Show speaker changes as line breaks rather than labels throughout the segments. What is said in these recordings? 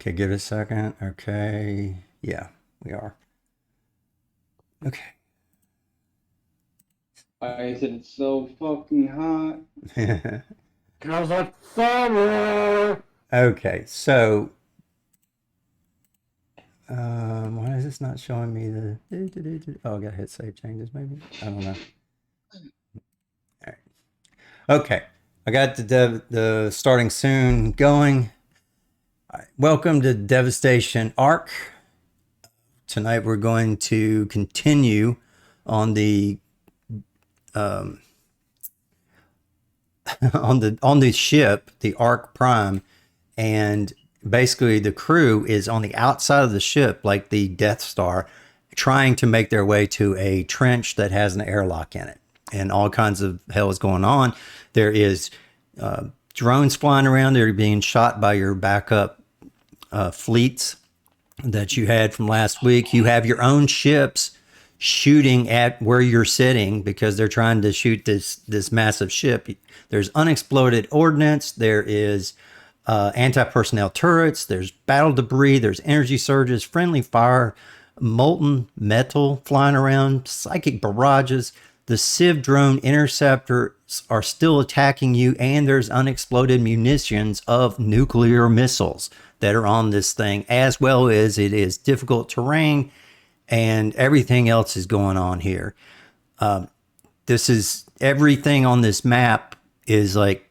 Okay, give it a second. Okay. Yeah, we are. Okay.
Why is it so fucking hot?
Cause it's summer.
Okay, so why is this not showing me the? Oh, I gotta hit save changes, maybe. I don't know. All right. Okay, I got the starting soon going. All right. Welcome to Devastation Ark. Tonight we're going to continue on the on the ship, the Ark Prime, and basically the crew is on the outside of the ship, like the Death Star, trying to make their way to a trench that has an airlock in it, and all kinds of hell is going on. There is drones flying around. They're being shot by your backup fleets that you had from last week. You have your own ships shooting at where you're sitting because they're trying to shoot this massive ship. There's unexploded ordnance. There is anti-personnel turrets. There's battle debris. There's energy surges, friendly fire, molten metal flying around, psychic barrages. The Civ drone interceptors are still attacking you, and there's unexploded munitions of nuclear missiles that are on this thing, as well as it is difficult terrain and everything else is going on here. This is everything on this map is like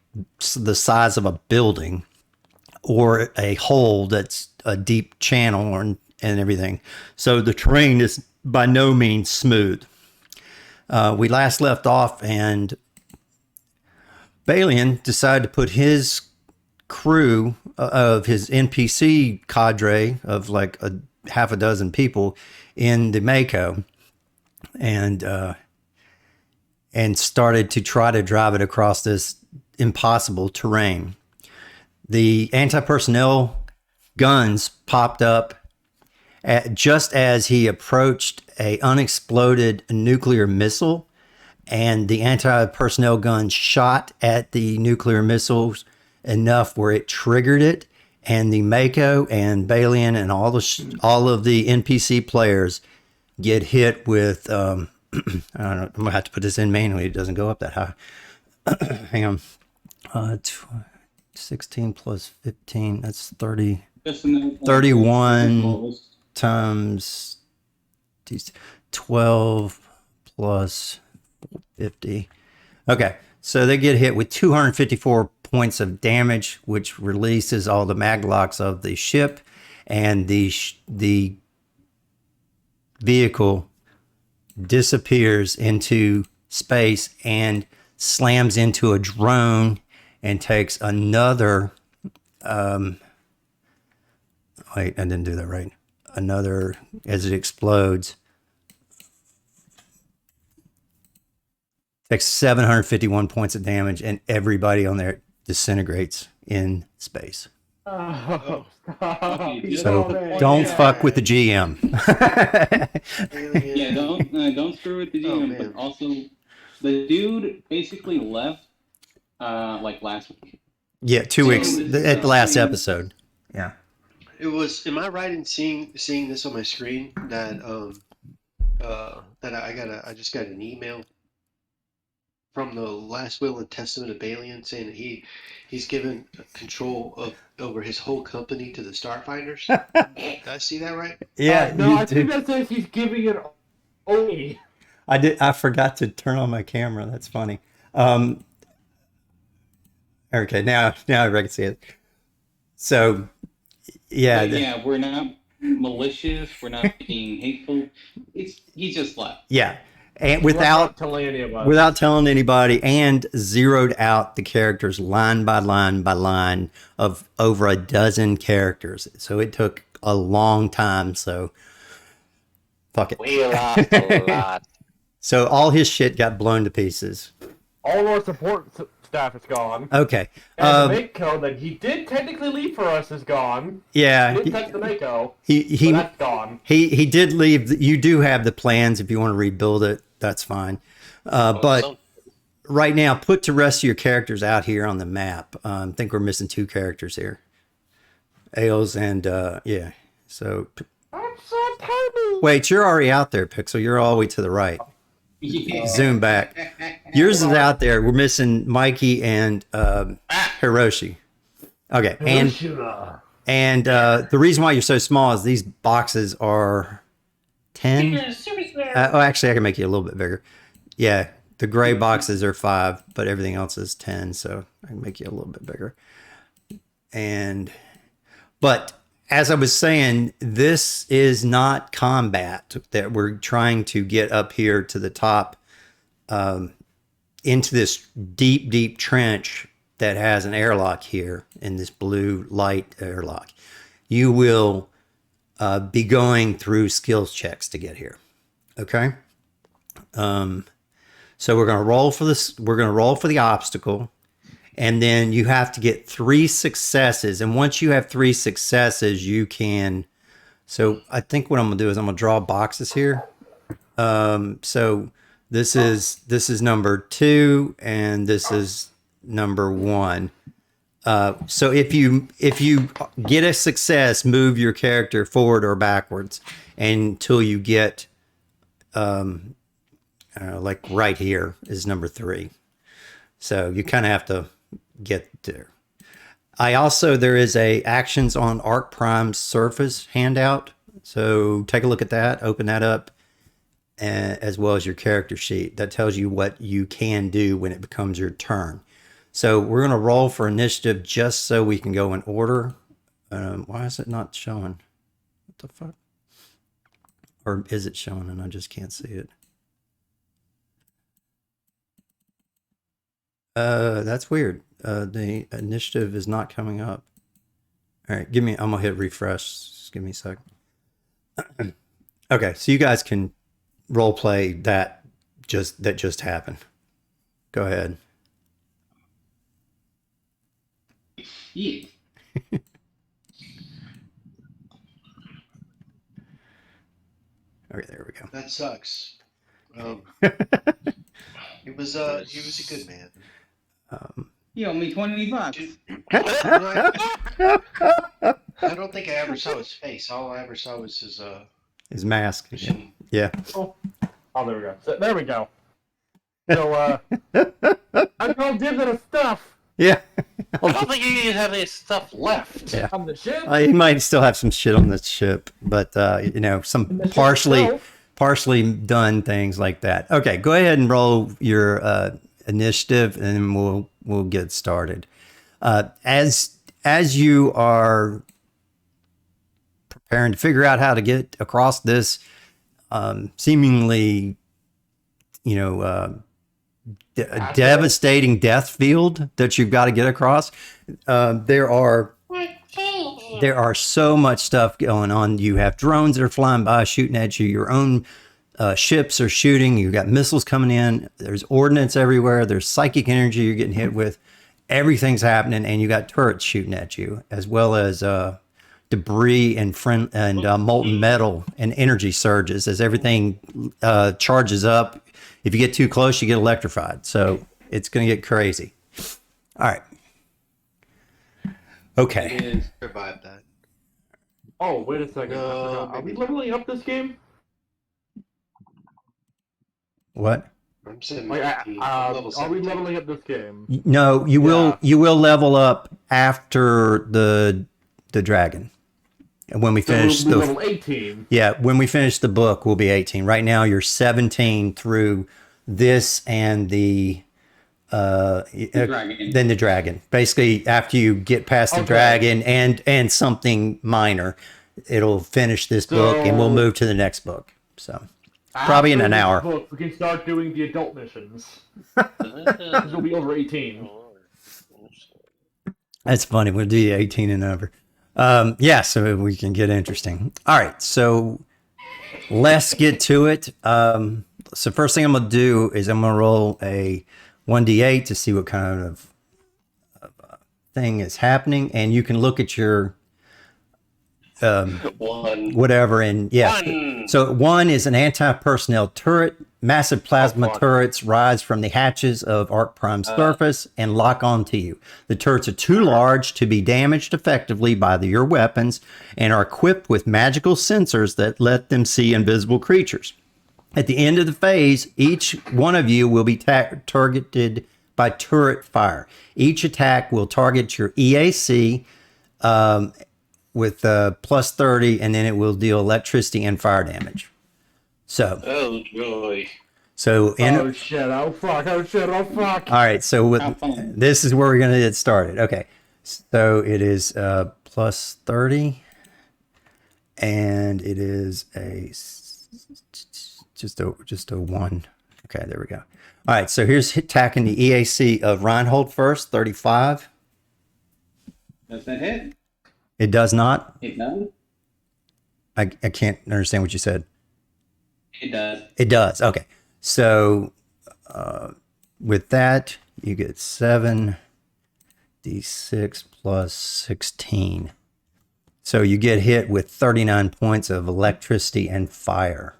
the size of a building or a hole that's a deep channel and everything. So the terrain is by no means smooth. We last left off and Balian decided to put his crew of his NPC cadre of like a half a dozen people in the Mako and started to try to drive it across this impossible terrain. The anti-personnel guns popped up just as he approached a unexploded nuclear missile, and the anti-personnel gun shot at the nuclear missiles enough where it triggered it, and the Mako and Balian and all of the NPC players get hit with I don't know, I'm gonna have to put this in manually. It doesn't go up that high. Hang on. 16 plus 15, that's 30. 31 times 12 plus 50. Okay, so they get hit with 254 points of damage, which releases all the maglocks of the ship, and the vehicle disappears into space and slams into a drone and takes another wait, I didn't do that right. Another, as it explodes, takes 751 points of damage, and everybody on there disintegrates in space.
Oh,
So don't fuck with the GM.
Yeah, don't screw with the GM. But also, the dude basically left like last week.
Yeah, 2 weeks at the last episode. Yeah.
It was. Am I right in seeing this on my screen that I just got an email from the last will and testament of Balian saying that he's given control over his whole company to the Starfinders. Did I see that right?
Yeah.
No, I think that says he's giving it only.
I forgot to turn on my camera. That's funny. Okay, now I can see it. So, yeah.
Yeah, we're not malicious. We're not being hateful. He just left.
Yeah, and without telling anybody, and zeroed out the characters line by line by line of over a dozen characters. So it took a long time. So, fuck it.
We lost a lot.
So all his shit got blown to pieces.
All our support staff is gone.
Okay.
And the Mako that he did technically leave for us is gone.
Yeah.
He didn't touch the Mako.
But
that's gone.
He did leave. You do have the plans if you want to rebuild it. That's fine. But right now, put to rest of your characters out here on the map. I think we're missing 2 characters here. ales and yeah. So
I'm so tiny.
wait, you're already out there, Pixel. You're all the way to the right.
Yeah.
Zoom back. Yours is out there. We're missing Mikey and Hiroshi. Okay, and the reason why you're so small is these boxes are 10. Oh, actually, I can make you a little bit bigger. Yeah, the gray boxes are 5, but everything else is 10, so I can make you a little bit bigger. But as I was saying, this is not combat that we're trying to get up here to the top into this deep, deep trench that has an airlock here in this blue light airlock. You will be going through skills checks to get here. Okay. So we're going to roll for this. We're going to roll for the obstacle. And then you have to get 3 successes. And once you have 3 successes, you can. So I think what I'm going to do is I'm going to draw boxes here. So this is number 2 and this is number 1. So if you get a success, move your character forward or backwards until you get like right here is number 3. So you kind of have to get there. There is a actions on Ark Prime surface handout. So take a look at that, open that up, as well as your character sheet. That tells you what you can do when it becomes your turn. So we're going to roll for initiative just so we can go in order. Why is it not showing? What the fuck? Or is it showing and I just can't see it? That's weird. The initiative is not coming up. All right, I'm gonna hit refresh. Just give me a second. Okay, so you guys can role play that just happened. Go ahead.
Yeah.
Okay, there we go.
That sucks. He was a good man.
You owe me $20.
Dude, I don't think I ever saw his face. All I ever saw was
His mask.
machine.
Yeah.
Oh, there we go. There we go. So, I called Dibs at his stuff
Yeah.
I don't think you even have any stuff left.
Yeah.
on the ship.
He might still have some shit on the ship, but some
The ship
partially
itself.
done things like that. Okay, go ahead and roll your initiative, and then we'll get started. As you are preparing to figure out how to get across this seemingly, devastating death field that you've got to get across, there are so much stuff going on. You have drones that are flying by, shooting at you. Your own ships are shooting. You've got missiles coming in. There's ordnance everywhere. There's psychic energy you're getting hit with. Everything's happening, and you got turrets shooting at you, as well as debris and molten metal and energy surges as everything charges up. If you get too close, you get electrified. So it's going to get crazy. All right. Okay.
And survived that.
Oh, wait a second. I
No,
forgot. Are we
maybe.
leveling up this game?
What?
I'm saying
Like,
level
are we
17.
leveling up this game?
No, you will.
Yeah.
You will level up after the dragon, and when we finish
So we'll be
the
level 18.
when we finish the book, we'll be 18. Right now, you're 17 through this and the
dragon.
then the dragon. Basically, after you get past the
Okay.
dragon and something minor, it'll finish this book, and we'll
So-
move to the next book. So probably in
After
an
this
hour.
book, we can start doing the adult missions. Because we'll be over 18.
That's funny. We'll do 18 and over. So we can get interesting. All right, so let's get to it. So first thing I'm going to do is I'm going to roll a 1d8 to see what kind of thing is happening, and you can look at your
One.
whatever. And yeah,
One.
so 1 is an anti-personnel turret Massive plasma
fuck.
turrets rise from the hatches of Ark Prime's surface and lock onto you. The turrets are too large to be damaged effectively by your weapons and are equipped with magical sensors that let them see invisible creatures. At the end of the phase, each one of you will be targeted by turret fire. Each attack will target your EAC with plus 30, and then it will deal electricity and fire damage. So,
Oh joy.
Oh shit, oh fuck, oh shit, oh fuck.
All right, so this is where we're going to get started. Okay, so it is plus 30, and it is just a 1. Okay, there we go. All right, so here's attacking the EAC of Reinhold first, 35.
Does that hit?
It does not.
It does?
I can't understand what you said.
It does.
It does. Okay. So with that, you get 7d6 plus 16. So you get hit with 39 points of electricity and fire.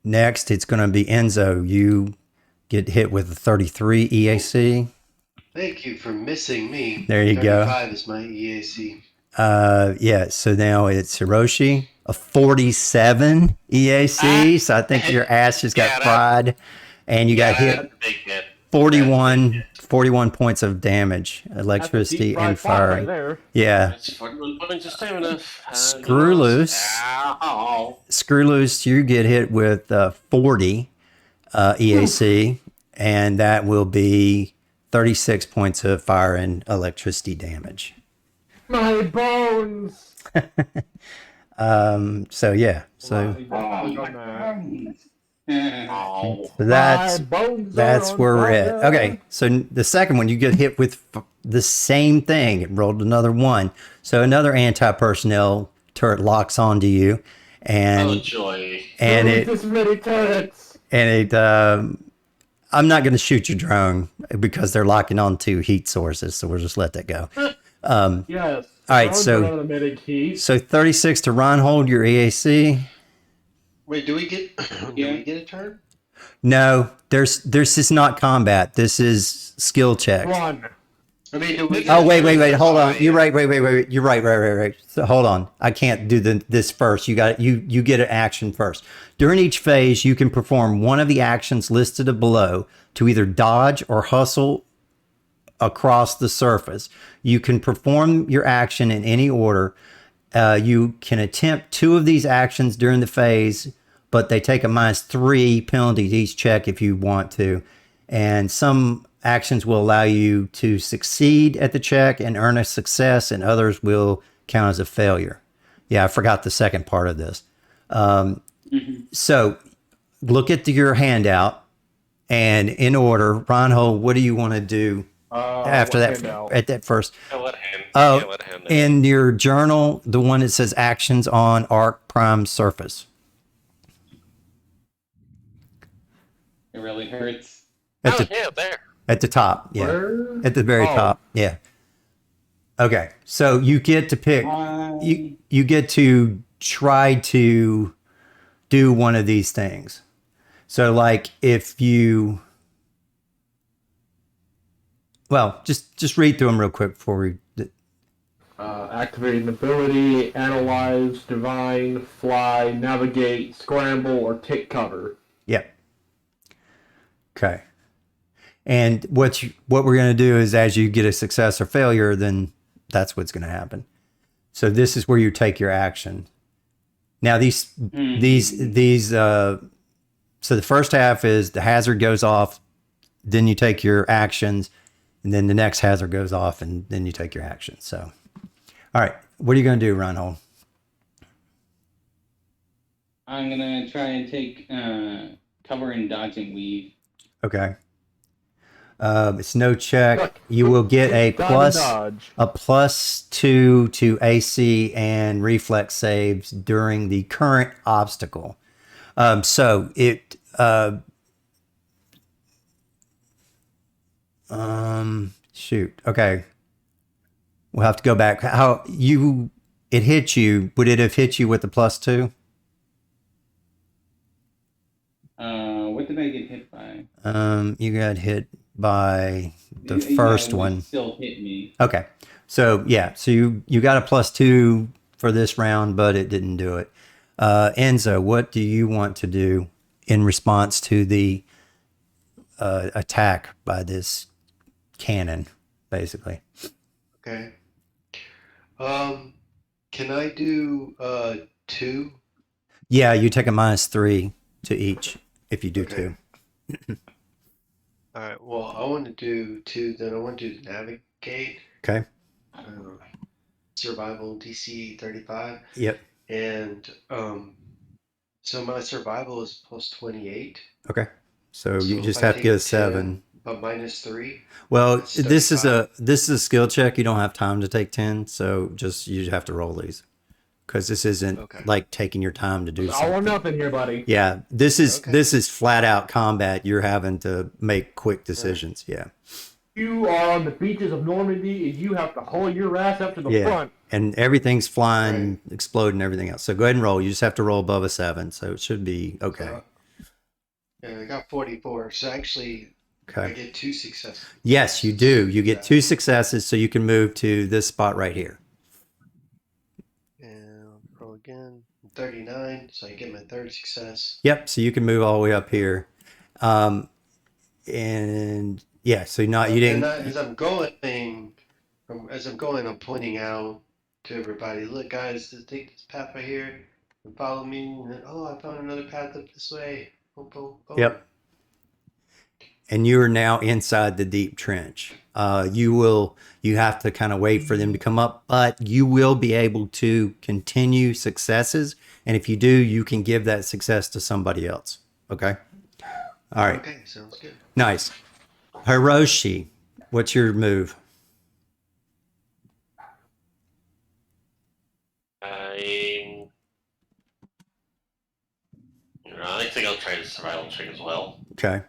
Next, it's going to be Enzo. You get hit with a 33 EAC.
Thank you for missing me.
There you go.
35 is my EAC.
Yeah, so now it's Hiroshi, a 47 EAC. So I think your ass just got fried, and you got hit
That's a big hit.
41 points of damage, electricity and fire.
Right there.
Yeah.
It's 41 points of stamina.
Screw loose.
Ow.
Screw loose, you get hit with 40 EAC, and that will be 36 points of fire and electricity damage.
My bones.
So yeah, so
Ow.
that's where we're at. Okay, so the second one, you get hit with the same thing. It rolled another 1. So another anti-personnel turret locks onto you,
Oh
and
joy.
This many turrets.
I'm not going to shoot your drone because they're locking onto heat sources, so we'll just let that go.
Yes.
All right, so 36 to Reinhold, your EAC.
Wait, do we get a turn?
No, this is not combat. This is skill check.
One.
I mean, do we
Oh wait, hold on. You're right. Wait. You're right. So hold on. I can't do this first. You get an action first. During each phase, you can perform one of the actions listed below to either dodge or hustle across the surface. You can perform your action in any order. You can attempt 2 of these actions during the phase, but they take a -3 penalty to each check if you want to. And some actions will allow you to succeed at the check and earn a success, and others will count as a failure. Yeah, I forgot the second part of this. So look at your handout, and in order, Reinhold, what do you want to do after that?
handout?
At that first,
Let him. Let him.
in your journal, the one that says actions on Ark Prime surface.
It really hurts.
At the,
Yeah, there.
at the top, yeah.
Where?
At the very top, yeah. Okay, so you get to pick. You get to try to do one of these things. So, like, if you, well, just read through them real quick before we.
Activate an ability, analyze, divine, fly, navigate, scramble, or take cover.
Yep. Okay. And what we're going to do is, as you get a success or failure, then that's what's going to happen. So this is where you take your action. Now these so the first half is the hazard goes off, then you take your actions, and then the next hazard goes off, and then you take your actions. So, all right, what are you going to do, Reinhold?
I'm gonna try and take cover and dodge and weave.
Okay. It's no check. You will get a +2 to AC and reflex saves during the current obstacle. So it shoot. Okay. We'll have to go back. It hit you. Would it have hit you with the +2? You got hit by the
Yeah,
first
it
one.
still hit me.
Okay. So yeah, so you got a +2 for this round, but it didn't do it. Enzo, what do you want to do in response to the attack by this cannon, basically?
Okay. Can I do 2?
Yeah, you take a -3 to each if you do
Okay.
2.
All right. Well, I want to do 2. Then I want to do navigate.
Okay.
Survival DC 35,
Yep.
and so my survival is +28.
Okay. So you
So
just
if I
have to get a
take 10,
7.
but -3,
Well,
that's
this is
35.
a skill check. You don't have time to take 10, so just you have to roll these because this isn't
Okay.
like taking your time to do
All or
something.
nothing here, buddy.
Yeah, this
Okay.
is flat out combat. You're having to make quick decisions. Yeah.
You are on the beaches of Normandy, and you have to haul your ass up to the
Yeah.
front.
And everything's flying, exploding, everything else. So go ahead and roll. You just have to roll above a 7, so it should be okay.
So, yeah, I got 44. So actually, I
Okay.
get 2 successes.
Yes, you do. You get 2 successes, so you can move to this spot right here.
And roll again. 39, so I get my 3rd success.
Yep. So you can move all the way up here. And yeah, so not you
And
didn't.
as I'm going, I'm pointing out to everybody, look, guys, just take this path right here and follow me. And then, oh, I found another path up this way. Boom, boom, boom.
Yep. And you are now inside the deep trench. You have to kind of wait for them to come up, but you will be able to continue successes. And if you do, you can give that success to somebody else. Okay. All right.
Okay, sounds good.
Nice. Hiroshi, what's your move?
I think I'll try the survival check as well.
Okay.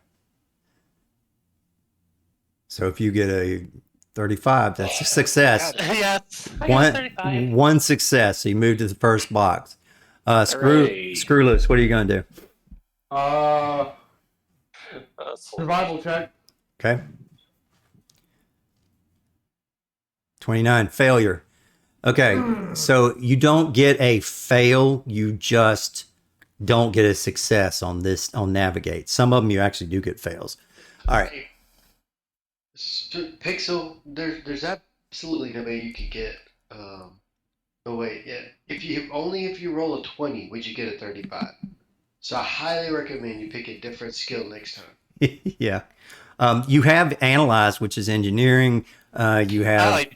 So if you get a 35, that's a success.
Yes. I got 35.
One success. So you move to the first box.
Hooray.
Screwless, what are you going to do?
Survival check.
Okay. 29, failure. Okay, so you don't get a fail, you just don't get a success on navigate. Some of them you actually do get fails. All right.
So, Pixel, there's absolutely no way you could get. No way. Yeah. If you roll a 20, would you get a 35? So I highly recommend you pick a different skill next time.
Yeah. You have analyze, which is engineering. You have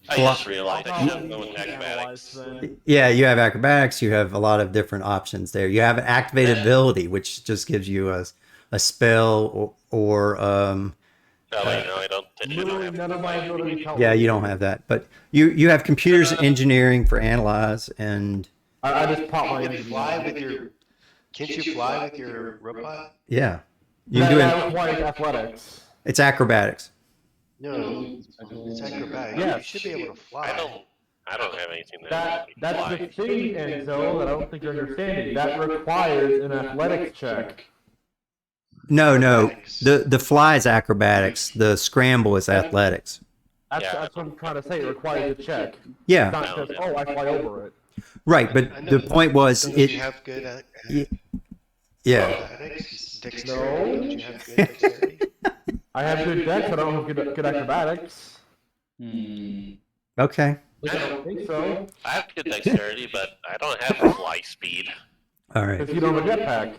I just realized I should have gone with acrobatics.
yeah, you have acrobatics. You have a lot of different options there. You have an activated ability, which just gives you a spell or
No, I don't
Literally
have
none of my abilities help.
yeah, you don't have that. But you have computers engineering for analyze and
I just popped my
Can you
engine.
fly with your? Can't you fly with your robot?
yeah, you can do
That
it.
requires athletics.
It's acrobatics.
No, it's acrobatic.
Yes.
You should be able to fly.
I don't have anything that
That's
fly.
the thing, Enzo, that I don't think you're understanding. That requires an athletics check.
No.
Acrobatics.
The fly is acrobatics. The scramble is athletics.
That's what I'm trying to say. It requires a check. It's
Yeah,
not just, oh, I fly over it.
right.
I
But
know.
the point was
Don't
it.
you have good
Yeah.
acrobatics? Dexterity?
No.
Don't you have good dexterity?
I have good dex, but I don't have good acrobatics.
Okay.
I don't think so.
I have good dexterity, but I don't have fly speed.
All right.
Because you don't have a jetpack.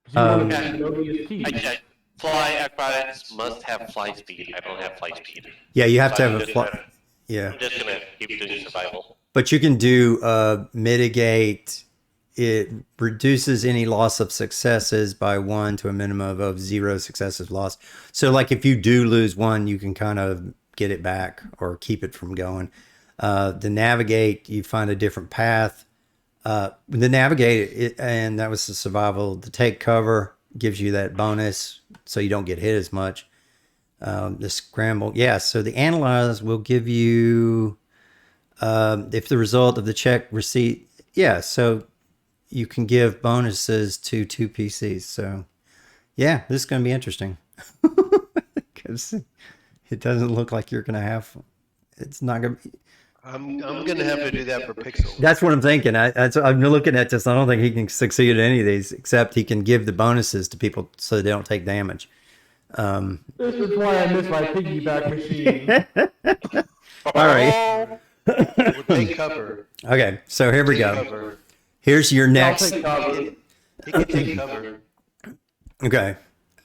'Cause you
Um,
don't have no ESP.
Fly acrobatics must have fly speed. I don't have fly speed.
Yeah, you have to
So
have
I'm
a
just
fly.
gonna-
Yeah.
I'm just gonna keep doing survival.
But you can do mitigate. It reduces any loss of successes by 1 to a minimum of 0 successes lost. So, like if you do lose one, you can kind of get it back or keep it from going. The navigate, you find a different path. The navigate, and that was the survival. The take cover gives you that bonus, so you don't get hit as much. The scramble, yeah. So the analyze will give you if the result of the check receipt, yeah. So you can give bonuses to 2 PCs. So Yeah, this is going to be interesting because it doesn't look like you're going to have. It's not going to.
I'm gonna have to do that for Pixel.
That's what I'm thinking. I'm looking at this. I don't think he can succeed at any of these, except he can give the bonuses to people so they don't take damage.
This is why I miss my piggyback machine.
All right.
We'll take cover.
Okay, so here we
Take
go.
cover.
Here's your next.
I'll take cover.
He can take cover.
Okay.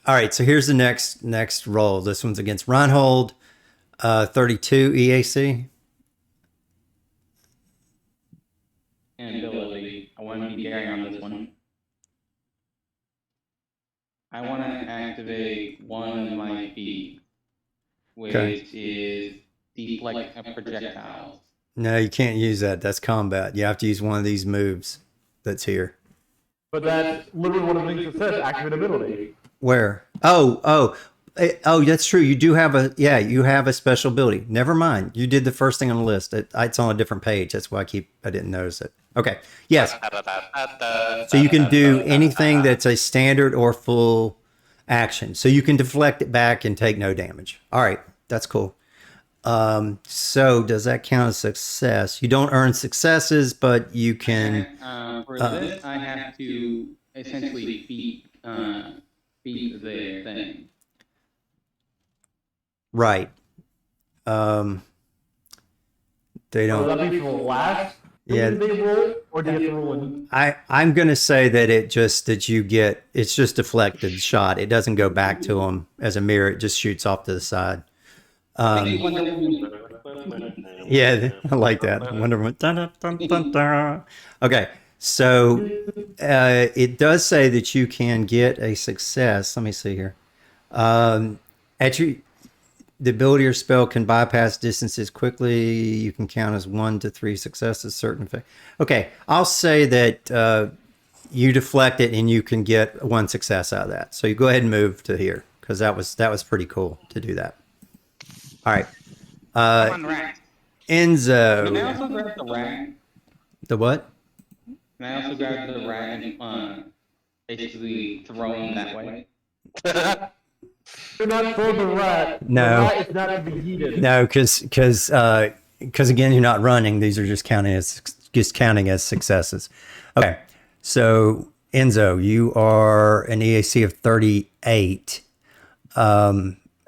All right, so here's the next roll. This one's against Reinhold, 32 EAC.
And ability. I want to be Gary on this one. I want to activate one of my feet, which
Okay.
is deflect a projectiles.
No, you can't use that. That's combat. You have to use one of these moves that's here.
But that's literally one of the things that says activate ability.
Where? Oh, that's true. You do have you have a special ability. Never mind. You did the first thing on the list. It's on a different page. That's why I didn't notice it. Okay. Yes. So you can do anything that's a standard or full action. So you can deflect it back and take no damage. All right. That's cool. So does that count as success? You don't earn successes, but you can.
For this, I have to essentially beat the thing.
Right. They
Will
don't.
that be for the last
Yeah.
thing they roll, or do you have to roll in?
I'm gonna say that it's just deflected shot. It doesn't go back to them as a mirror. It just shoots off to the side. Yeah, I like that. Wonder Woman. Dun, dun, dun, dun, dun. Okay, so it does say that you can get a success. Let me see here. The ability or spell can bypass distances quickly. You can count as 1 to 3 successes. Okay, I'll say that you deflect it and you can get 1 success out of that. So you go ahead and move to here because that was pretty cool to do that. All right.
Come on, rack.
Enzo.
Can I also grab the rack?
The what?
Can I also grab the rack and basically throw him that way?
Do not throw the rat.
No.
The rat is not to be heated.
No, because again, you're not running. These are just counting as successes. Okay, so Enzo, you are an EAC of 38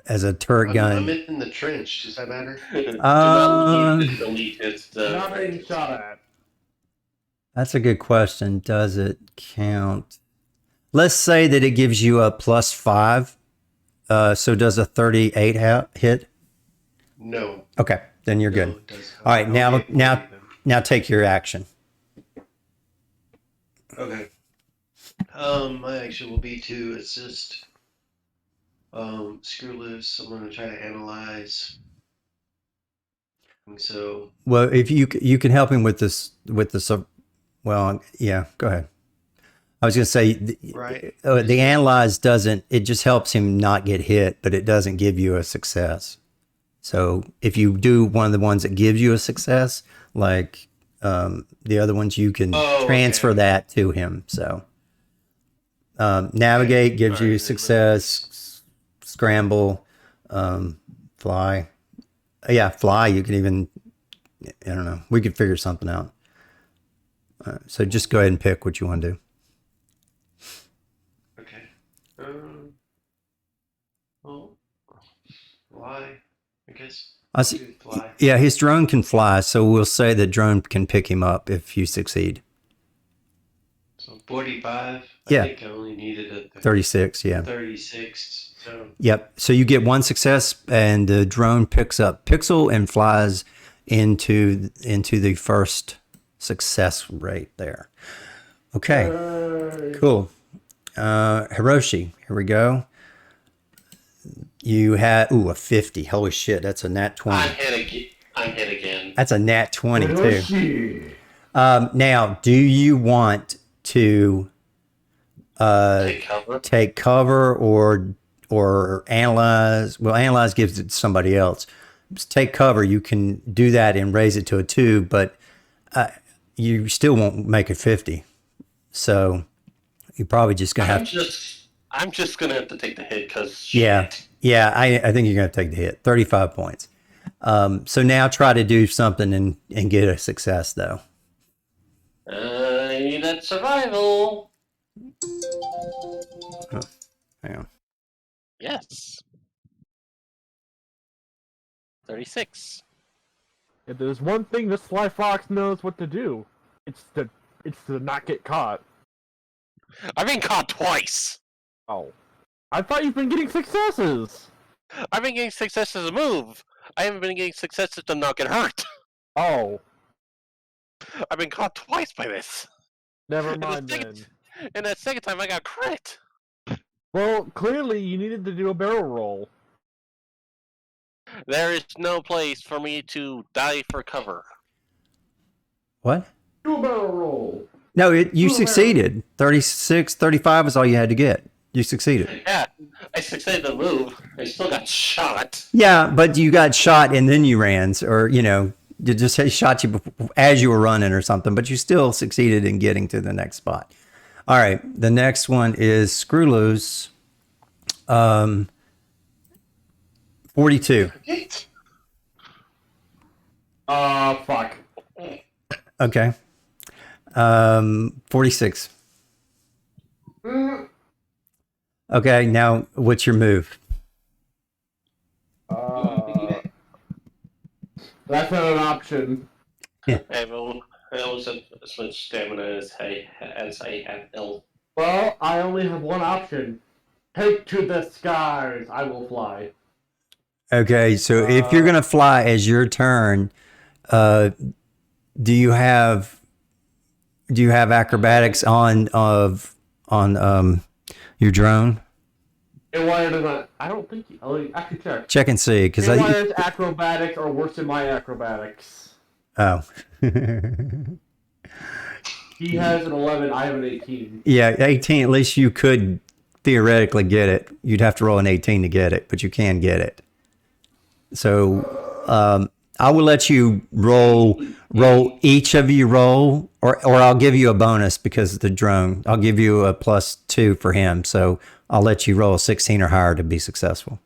as a turret
I'm
gun.
in the trench. Does that matter?
Delete his,
Not being shot at.
That's a good question. Does it count? Let's say that it gives you a +5. So does a 38 hit?
No.
Okay, then you're
No,
good.
it does
All right,
not. Okay.
now take your action.
Okay. My action will be to assist. Screw loose. I'm gonna try to analyze. So.
Well, if you can help him with this well, yeah, go ahead. I was going to say,
Right.
The analyze doesn't, it just helps him not get hit, but it doesn't give you a success. So if you do one of the ones that gives you a success, like the other ones, you can transfer that to him. So navigate gives you success, scramble, fly. Yeah, fly, you can even, I don't know, we could figure something out. So just go ahead and pick what you want to do.
Well, fly, I guess.
I see.
Fly.
Yeah, his drone can fly, so we'll say the drone can pick him up if you succeed.
So 45.
Yeah.
I think I only needed a
36, yeah.
36. So
Yep. So you get 1 success, and the drone picks up Pixel and flies into the first success rate there. Okay. Cool. Hiroshi, here we go. You had a 50. Holy shit, that's a nat 20.
I'm hit again.
That's a nat 20 too.
Hiroshi.
Now, do you want to
Take cover.
or analyze? Well, analyze gives it to somebody else. Just take cover. You can do that and raise it to a 2, but you still won't make it 50. So you're probably just gonna
I'm
have.
just I'm just gonna have to take the hit because
Yeah. Yeah, I think you're going to take the hit. 35 points. So now try to do something and get a success, though.
I need that survival.
Hang on.
Yes. 36.
If there's one thing this Sly Fox knows what to do, it's to not get caught.
I've been caught twice.
Oh. I thought you've been getting successes!
I've been getting successes to move. I haven't been getting successes to not get hurt.
Oh.
I've been caught twice by this.
Never
And the
mind then.
second- And that second time I got crit.
Well, clearly you needed to do a barrel roll.
There is no place for me to die for cover.
What?
Do a barrel roll!
No, you succeeded. 36, 35 is all you had to get. You succeeded.
Yeah, I succeeded to move. I still got shot.
Yeah, but you got shot and then you ran, or, you know, you just shot you as you were running or something, but you still succeeded in getting to the next spot. All right, the next one is Screw Loose. 42.
Fuck.
Okay. 46. Okay, now what's your move?
That's not an option.
I almost have as much stamina as I have health.
Well, I only have one option. Take to the skies. I will fly.
Okay, so if you're gonna fly as your turn, do you have acrobatics on your drone?
It does not. I don't think. I can check.
Check and see, because
It acrobatics are worse than my acrobatics.
oh.
He has an 11. I have an 18.
Yeah, 18. At least you could theoretically get it. You'd have to roll an 18 to get it, but you can get it. So I will let you roll. Each of you roll, or I'll give you a bonus because of the drone. I'll give you a +2 for him. So I'll let you roll 16 or higher to be successful.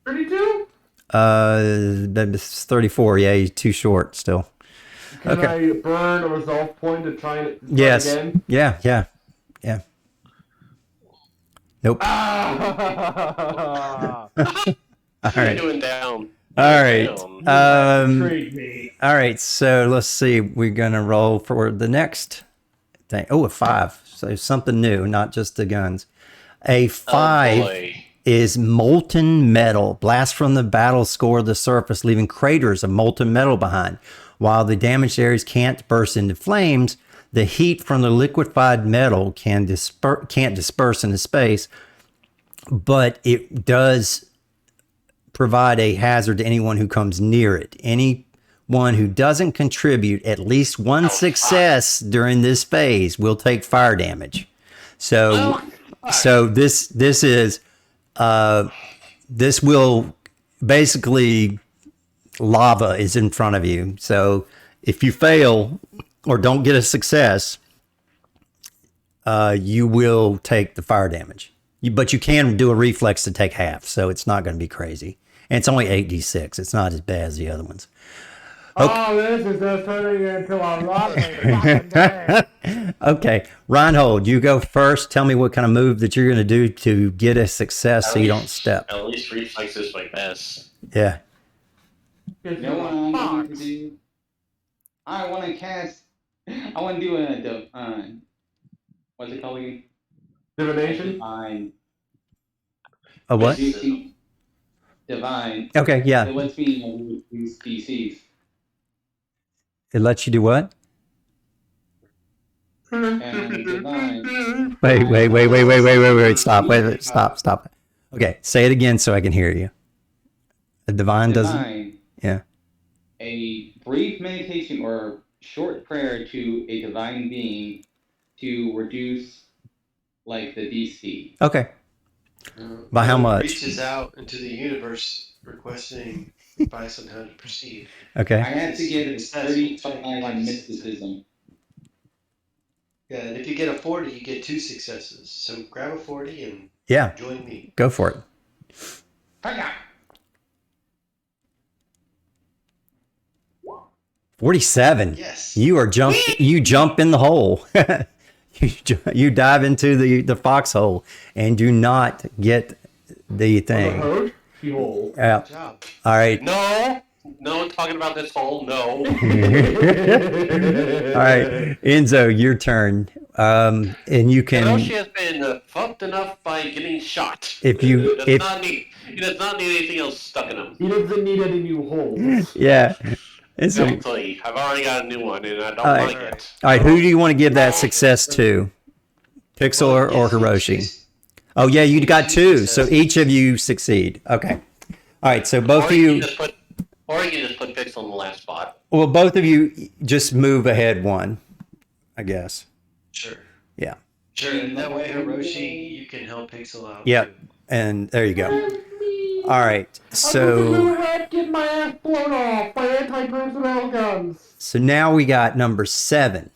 32.
That's 34. Yeah, you're too short still.
Can I burn a resolve point to try it
Yes.
again?
Yeah. Nope.
Ah!
All right.
Doing down.
All right.
Intrigue me.
All right. So let's see. We're gonna roll for the next thing. Oh, a 5. So something new, not just the guns. A 5
boy.
is molten metal. Blast from the battle score the surface, leaving craters of molten metal behind. While the damaged areas can't burst into flames, the heat from the liquefied metal can't disperse into space, but it does provide a hazard to anyone who comes near it. Anyone who doesn't contribute at least one success during this phase will take fire damage. So this will basically, lava is in front of you. So if you fail or don't get a success, you will take the fire damage. But you can do a reflex to take half, so it's not going to be crazy. And it's only 8d6. It's not as bad as the other ones.
Oh, this is just turning into a lovely fucking day.
Okay, Reinhold, you go first. Tell me what kind of move that you're going to do to get a success so you don't step.
At least reflex is my best.
Yeah.
You know what I'm going to do? I want to cast. I want to do what's it called again?
Divination?
Divine.
A what?
Divine.
Okay, yeah.
It lets me use DCs.
It lets you do what?
And divine.
Wait. Stop. Okay, say it again so I can hear you. The divine doesn't.
Divine.
Yeah.
A brief meditation or short prayer to a divine being to reduce, like, the DC.
Okay. By how much?
Reaches out into the universe requesting advice on how to proceed.
Okay.
I had to get a 35 on mysticism.
Yeah, and if you get a 40, you get 2 successes. So grab a 40 and
Yeah,
Join me.
go for it.
Hiya!
47.
Yes.
You are you jump in the hole. You dive into the foxhole and do not get the thing.
Herd? Hole.
Yeah.
Good job.
All right.
No, talking about this hole. No.
All right, Enzo, your turn. And you
Hiroshi
can,
has been fucked enough by getting shot.
if you,
He does not need anything else stuck in him.
He doesn't need any new holes.
yeah. It's a,
Exactly. I've already got a new one, and I don't
Alright.
like it.
all right, who do you want to give that success to? Pixel or Hiroshi? Oh, yeah, you got two, so each of you succeed. Okay. All right, so both of you,
Or you can just put Pixel in the last spot.
well, both of you just move ahead one, I guess.
Sure.
Yeah.
Sure. And that way, Hiroshi, you can help Pixel out.
Yep.
too.
And there you go. All right,
I'm
so
gonna get my ass blown off by anti-personnel guns.
so now we got number 7.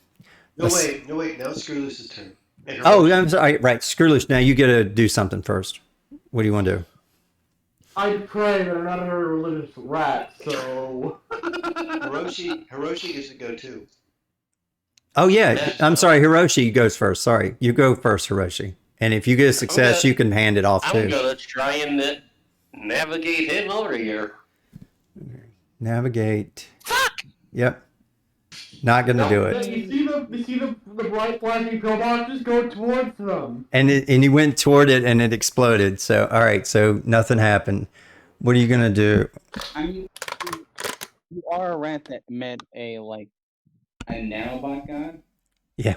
No, wait. Now it's Screwloose's turn. And
Oh,
Hiroshi.
I'm sorry. Right, Screwloose. Now you get to do something first. What do you want to do?
I pray that I'm not a religious rat, so...
Hiroshi gets to go too.
Oh yeah, I'm sorry. Hiroshi goes first. Sorry, you go first, Hiroshi. And if you get a success, you can hand it off
I'm
too.
gonna try and navigate him over here.
Navigate. Fuck. Yep. Not gonna do
Yeah,
it.
you see the bright flashing pillbox? Just go towards them.
And he went toward it and it exploded. So all right, so nothing happened. What are you gonna do?
I mean, you are a rat that met a nanobot god.
Yeah.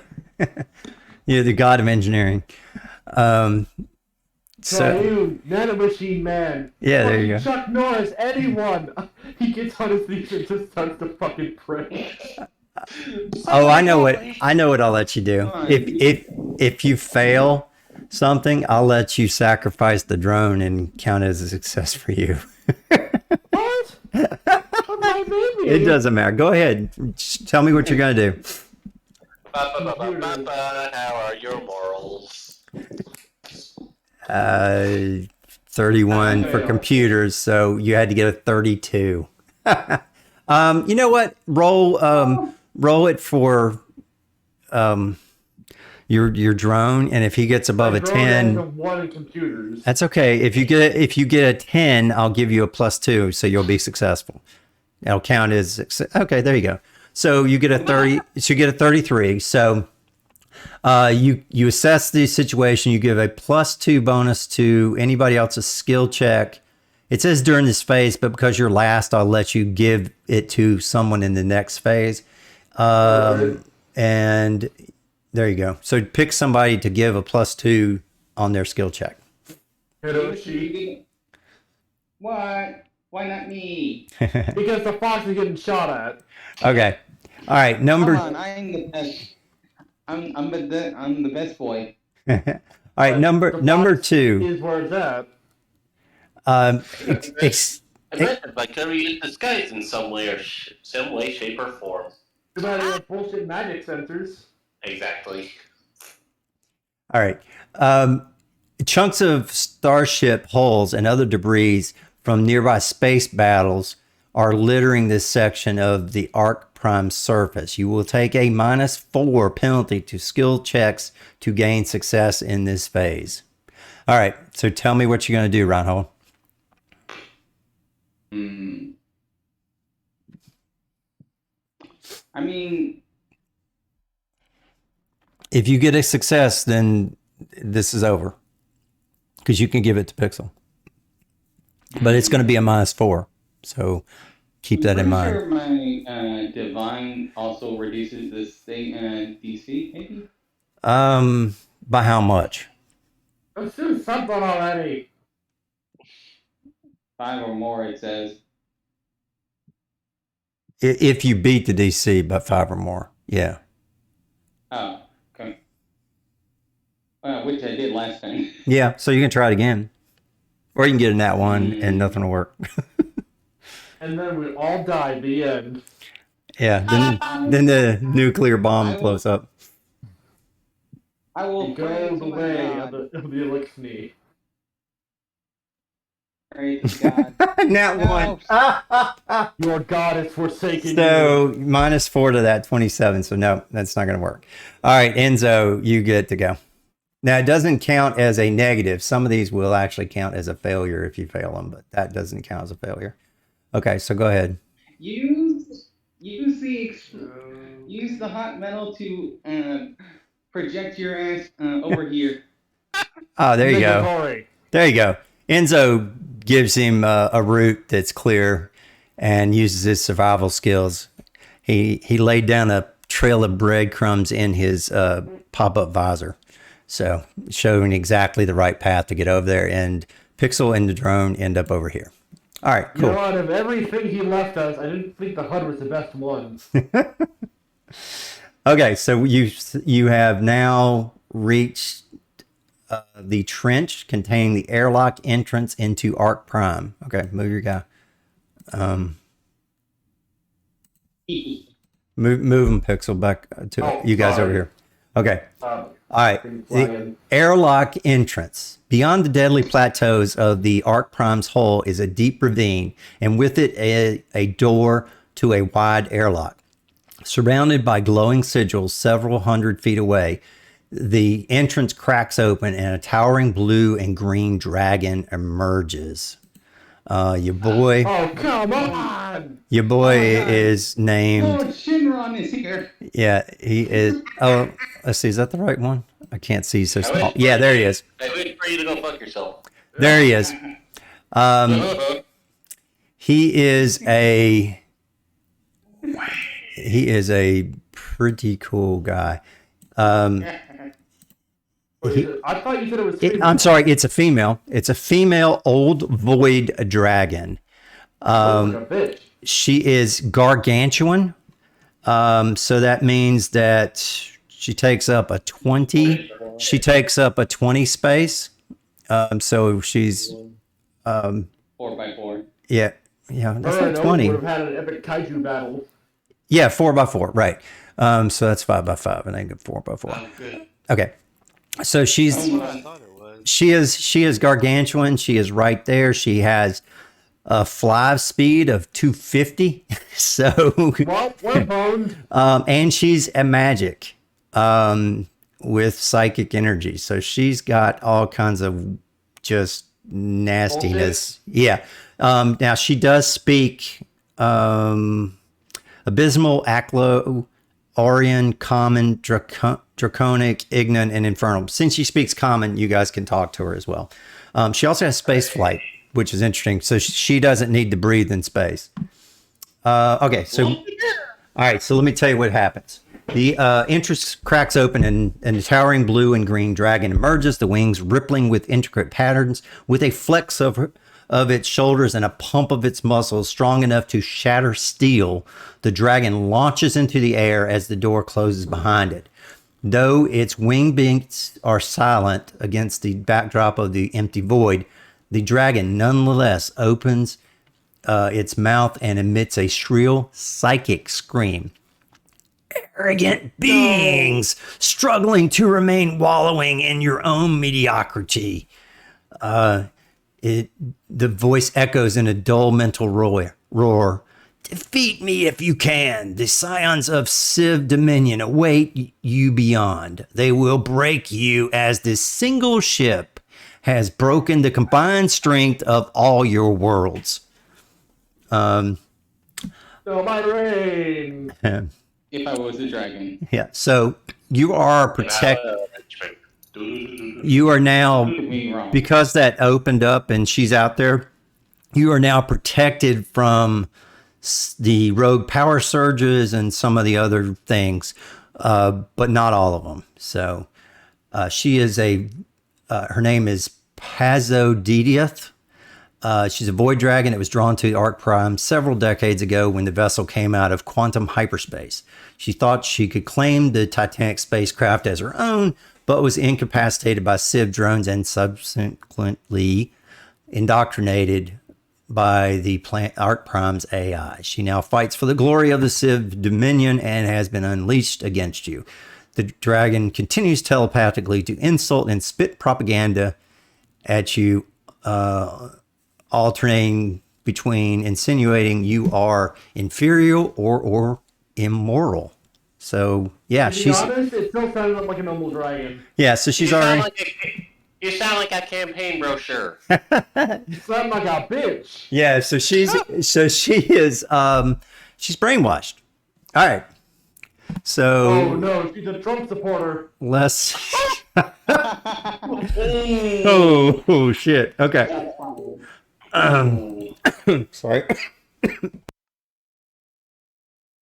You're the god of engineering. So
you, nanomachine man.
yeah, there you go.
Chuck Norris, anyone. He gets on his knees and just starts to fucking pray.
Oh, I know what I'll let you do. If you fail something, I'll let you sacrifice the drone and count it as a success for you.
What? My baby.
It doesn't matter. Go ahead. Just tell me what you're gonna do.
How are your morals?
31 for computers, so you had to get a 32. You know what? Roll it for your drone, and if he gets above a 10,
One in computers.
that's okay. If you get a 10, I'll give you a +2, so you'll be successful. It'll count as okay. There you go. So you get a 30. So you get a 33. So you assess the situation. You give a +2 bonus to anybody else's skill check. It says during this phase, but because you're last, I'll let you give it to someone in the next phase. And there you go. So pick somebody to give a +2 on their skill check.
Hiroshi.
What? Why not me?
Because the fox is getting shot at.
Okay. All right.
Come on, I'm the best. I'm the best boy.
All right. Number 2.
Is where it's at.
Imagine I could use disguise in some way, shape, or form.
Too bad they have bullshit magic sensors.
Exactly.
All right. Chunks of starship hulls and other debris from nearby space battles are littering this section of the Ark Prime surface. You will take a -4 penalty to skill checks to gain success in this phase. All right. So tell me what you're going to do, Reinhold.
I mean,
If you get a success, then this is over because you can give it to Pixel. But it's going to be a -4. So keep that in mind.
Sure my divine also reduces this thing DC, maybe?
By how much?
Let's do something already.
5 or more, it says.
If you beat the DC by 5 or more. Yeah.
Oh, okay. Which I did last time.
Yeah. So you can try it again. Or you can get a nat 1 and nothing will work.
And then we all die. The end.
Yeah. Then the nuclear bomb blows up.
I will
It
pray
goes
to my
away
God.
of the elixir.
Praise God.
Nat
No.
1.
Your God is forsaken you.
So -4 to that 27. So no, that's not going to work. All right, Enzo, you get to go. Now it doesn't count as a negative. Some of these will actually count as a failure if you fail them, but that doesn't count as a failure. Okay, so go ahead.
Use use the hot metal to project your ass over here.
Oh, there you go.
Negatory.
There you go. Enzo gives him a route that's clear and uses his survival skills. He laid down a trail of breadcrumbs in his pop-up visor. So showing exactly the right path to get over there. And Pixel and the drone end up over here. All right,
You know,
cool.
out of everything he left us, I didn't think the HUD was the best one.
Okay, so you have now reached the trench containing the airlock entrance into Ark Prime. Okay, move your guy. Move him, Pixel, back to you guys
sorry.
over here. Okay.
Um,
All right.
Bring
The
flying.
airlock entrance. Beyond the deadly plateaus of the Ark Prime's hull is a deep ravine, and with it a door to a wide airlock. Surrounded by glowing sigils several hundred feet away, the entrance cracks open and a towering blue and green dragon emerges. Your boy
Oh, come on!
is named.
Lord Shinron is here.
Yeah, he is. Oh, let's see. Is that the right one? I can't see so small. Yeah, there he is.
I wait for you to go fuck yourself.
There he is. He is a pretty cool guy.
I thought you said it was female.
I'm sorry, it's a female. It's a female old void dragon.
Like a bitch.
She is gargantuan. So that means that she takes up a 20. She takes up a 20 space. So she's
4x4.
yeah, that's
Her
not
and Owen
20.
would have had an epic kaiju battle.
Yeah, 4x4, right. So that's 5x5, and I get 4x4.
Oh, good.
Okay. So she's
That's what I thought it was.
she is gargantuan. She is right there. She has a fly speed of 250. So
Well, we're boned.
and she's a magic with psychic energy. So she's got all kinds of just nastiness. Yeah. Now she does speak abysmal, Aklo, Orion, Common, Draconic, Ignan, and Infernal. Since she speaks Common, you guys can talk to her as well. She also has space flight, which is interesting. So she doesn't need to breathe in space. Okay, so all right. So let me tell you what happens. The entrance cracks open, and a towering blue and green dragon emerges. The wings rippling with intricate patterns, with a flex of its shoulders and a pump of its muscles strong enough to shatter steel. The dragon launches into the air as the door closes behind it. Though its wing beats are silent against the backdrop of the empty void, the dragon nonetheless opens its mouth and emits a shrill psychic scream. Arrogant beings, struggling to remain wallowing in your own mediocrity. The voice echoes in a dull mental roar. Defeat me if you can. The scions of Civ Dominion await you beyond. They will break you as this single ship has broken the combined strength of all your worlds.
So my reign.
If I was a dragon.
Yeah. So you are You are now,
Prove me wrong.
because that opened up and she's out there, you are now protected from the rogue power surges and some of the other things, but not all of them. So she is her name is Pazodediath. She's a void dragon that was drawn to Ark Prime several decades ago when the vessel came out of quantum hyperspace. She thought she could claim the Titanic spacecraft as her own, but was incapacitated by Civ drones and subsequently indoctrinated by the Ark Prime's AI. She now fights for the glory of the Civ Dominion and has been unleashed against you. The dragon continues telepathically to insult and spit propaganda at you alternating between insinuating you are inferior or immoral. So yeah,
To be honest, it still sounded like a normal dragon.
yeah. So she's already.
You sound like a campaign brochure.
You sound like a bitch.
Yeah, so she is she's brainwashed. All right. So
Oh no, she's a Trump supporter.
let's oh shit. Okay. Sorry.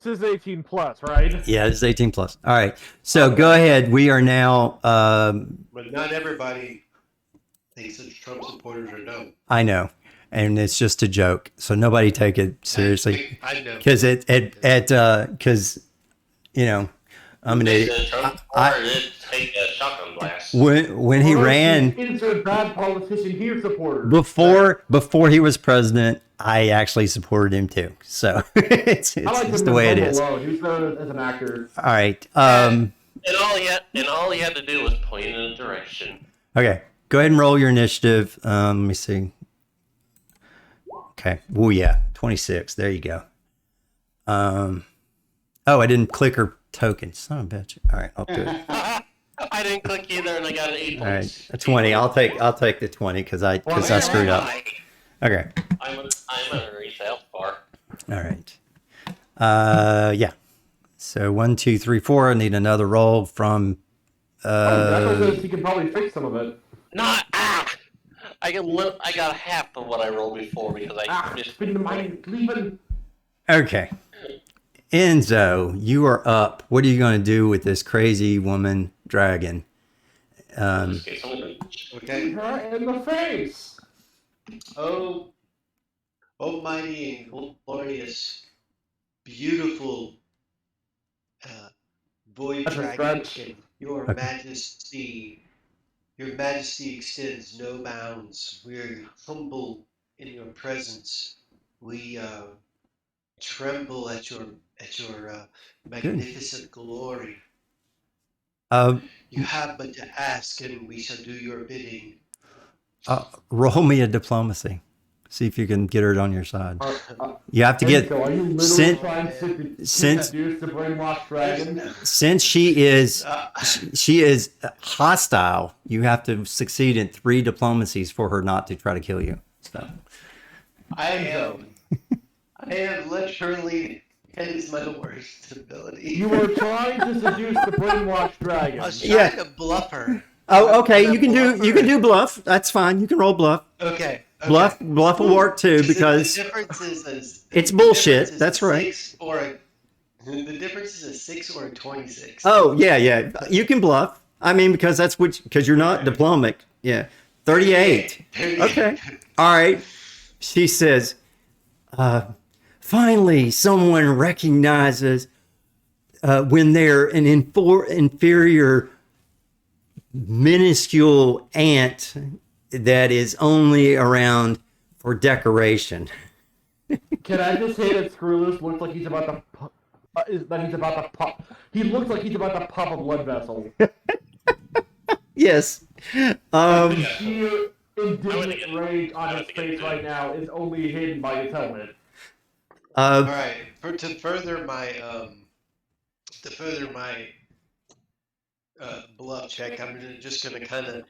This is 18 plus, right?
Yeah, it's 18 plus. All right. So go ahead. We are now
But not everybody thinks that Trump supporters are dumb.
I know. And it's just a joke. So nobody take it seriously.
I know.
Because because you know, I'm an idiot.
Did take a shotgun blast.
When he ran
Insert bad politician here supporter.
before he was president, I actually supported him too. So it's
I like
just
him
the way it
as
is. All
alone. He was better as an actor.
right.
And all he had to do was point in a direction.
Okay. Go ahead and roll your initiative. Let me see. Okay. Oh yeah, 26. There you go. Oh, I didn't click her token. Son of a bitch. All right, I'll do it.
I didn't click either, and I got an 8
All right,
points.
a 20. I'll take the 20 because I screwed up. Okay.
I'm gonna reach out far.
All right. Yeah. So 1, 2, 3, 4. I need another roll from.
That says he can probably fix some of it.
Not I got half of what I rolled before because I missed.
Spin the mind, leaving.
Okay. Enzo, you are up. What are you going to do with this crazy woman dragon?
Okay.
Her in the face.
Oh, almighty and glorious, beautiful void
That's a
dragon,
stretch.
your
Okay.
majesty, your majesty extends no bounds. We're humble in your presence. We tremble at your magnificent glory. You have but to ask, and we shall do your bidding.
Roll me a diplomacy. See if you can get her on your side. You have to
Enzo,
get
are you literally
since
trying to
since-
seduce the brainwashed dragon?
since she is hostile. You have to succeed in 3 diplomacies for her not to try to kill you. So
I am literally, it is my worst ability.
You were trying to seduce the brainwashed dragon.
I was trying
Yeah.
to bluff her.
oh, okay.
Can I
You can
bluff her?
do bluff. That's fine. You can roll bluff.
Okay.
Bluff will work too because
the difference is
it's
the
bullshit.
difference is
That's
a
right.
6 or the difference is a 6 or a 26.
Oh yeah. You can bluff. I mean because because you're not diplomatic. Yeah. 38. Okay. All right. She says, finally, someone recognizes when they're an inferior, minuscule ant that is only around for decoration.
Can I just say that Screwless looks like he's about to pop? He looks like he's about to pop a blood vessel.
Yes.
Sheer indignant rage on his face right now is only hidden by his helmet.
All right. To further my bluff check, I'm just gonna kind of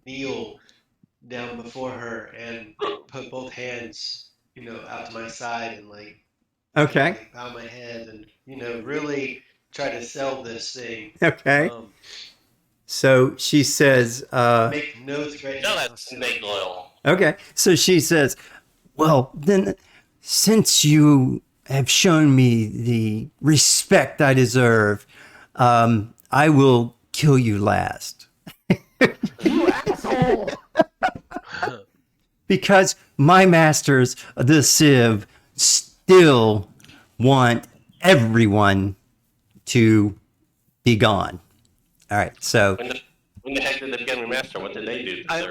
kneel down before her and put both hands, out to my side and
Okay.
bow my head and really try to sell this thing.
Okay. So she says,
Make no threat.
No, that's snake oil.
okay. So she says, well, then, since you have shown me the respect I deserve, I will kill you last.
You asshole!
Because my masters, the Civ, still want everyone to be gone. All right, so
When the heck did they become remaster? What did they do?
I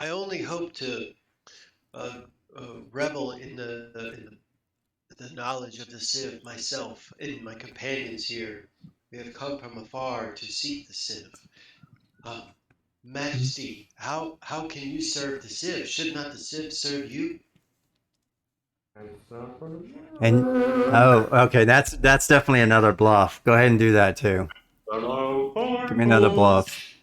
only hope to revel in the knowledge of the Civ myself and my companions here. We have come from afar to seek the Civ. Majesty, how can you serve the Civ? Should not the Civ serve you?
And oh, okay, that's definitely another bluff. Go ahead and do that too. Give me another bluff.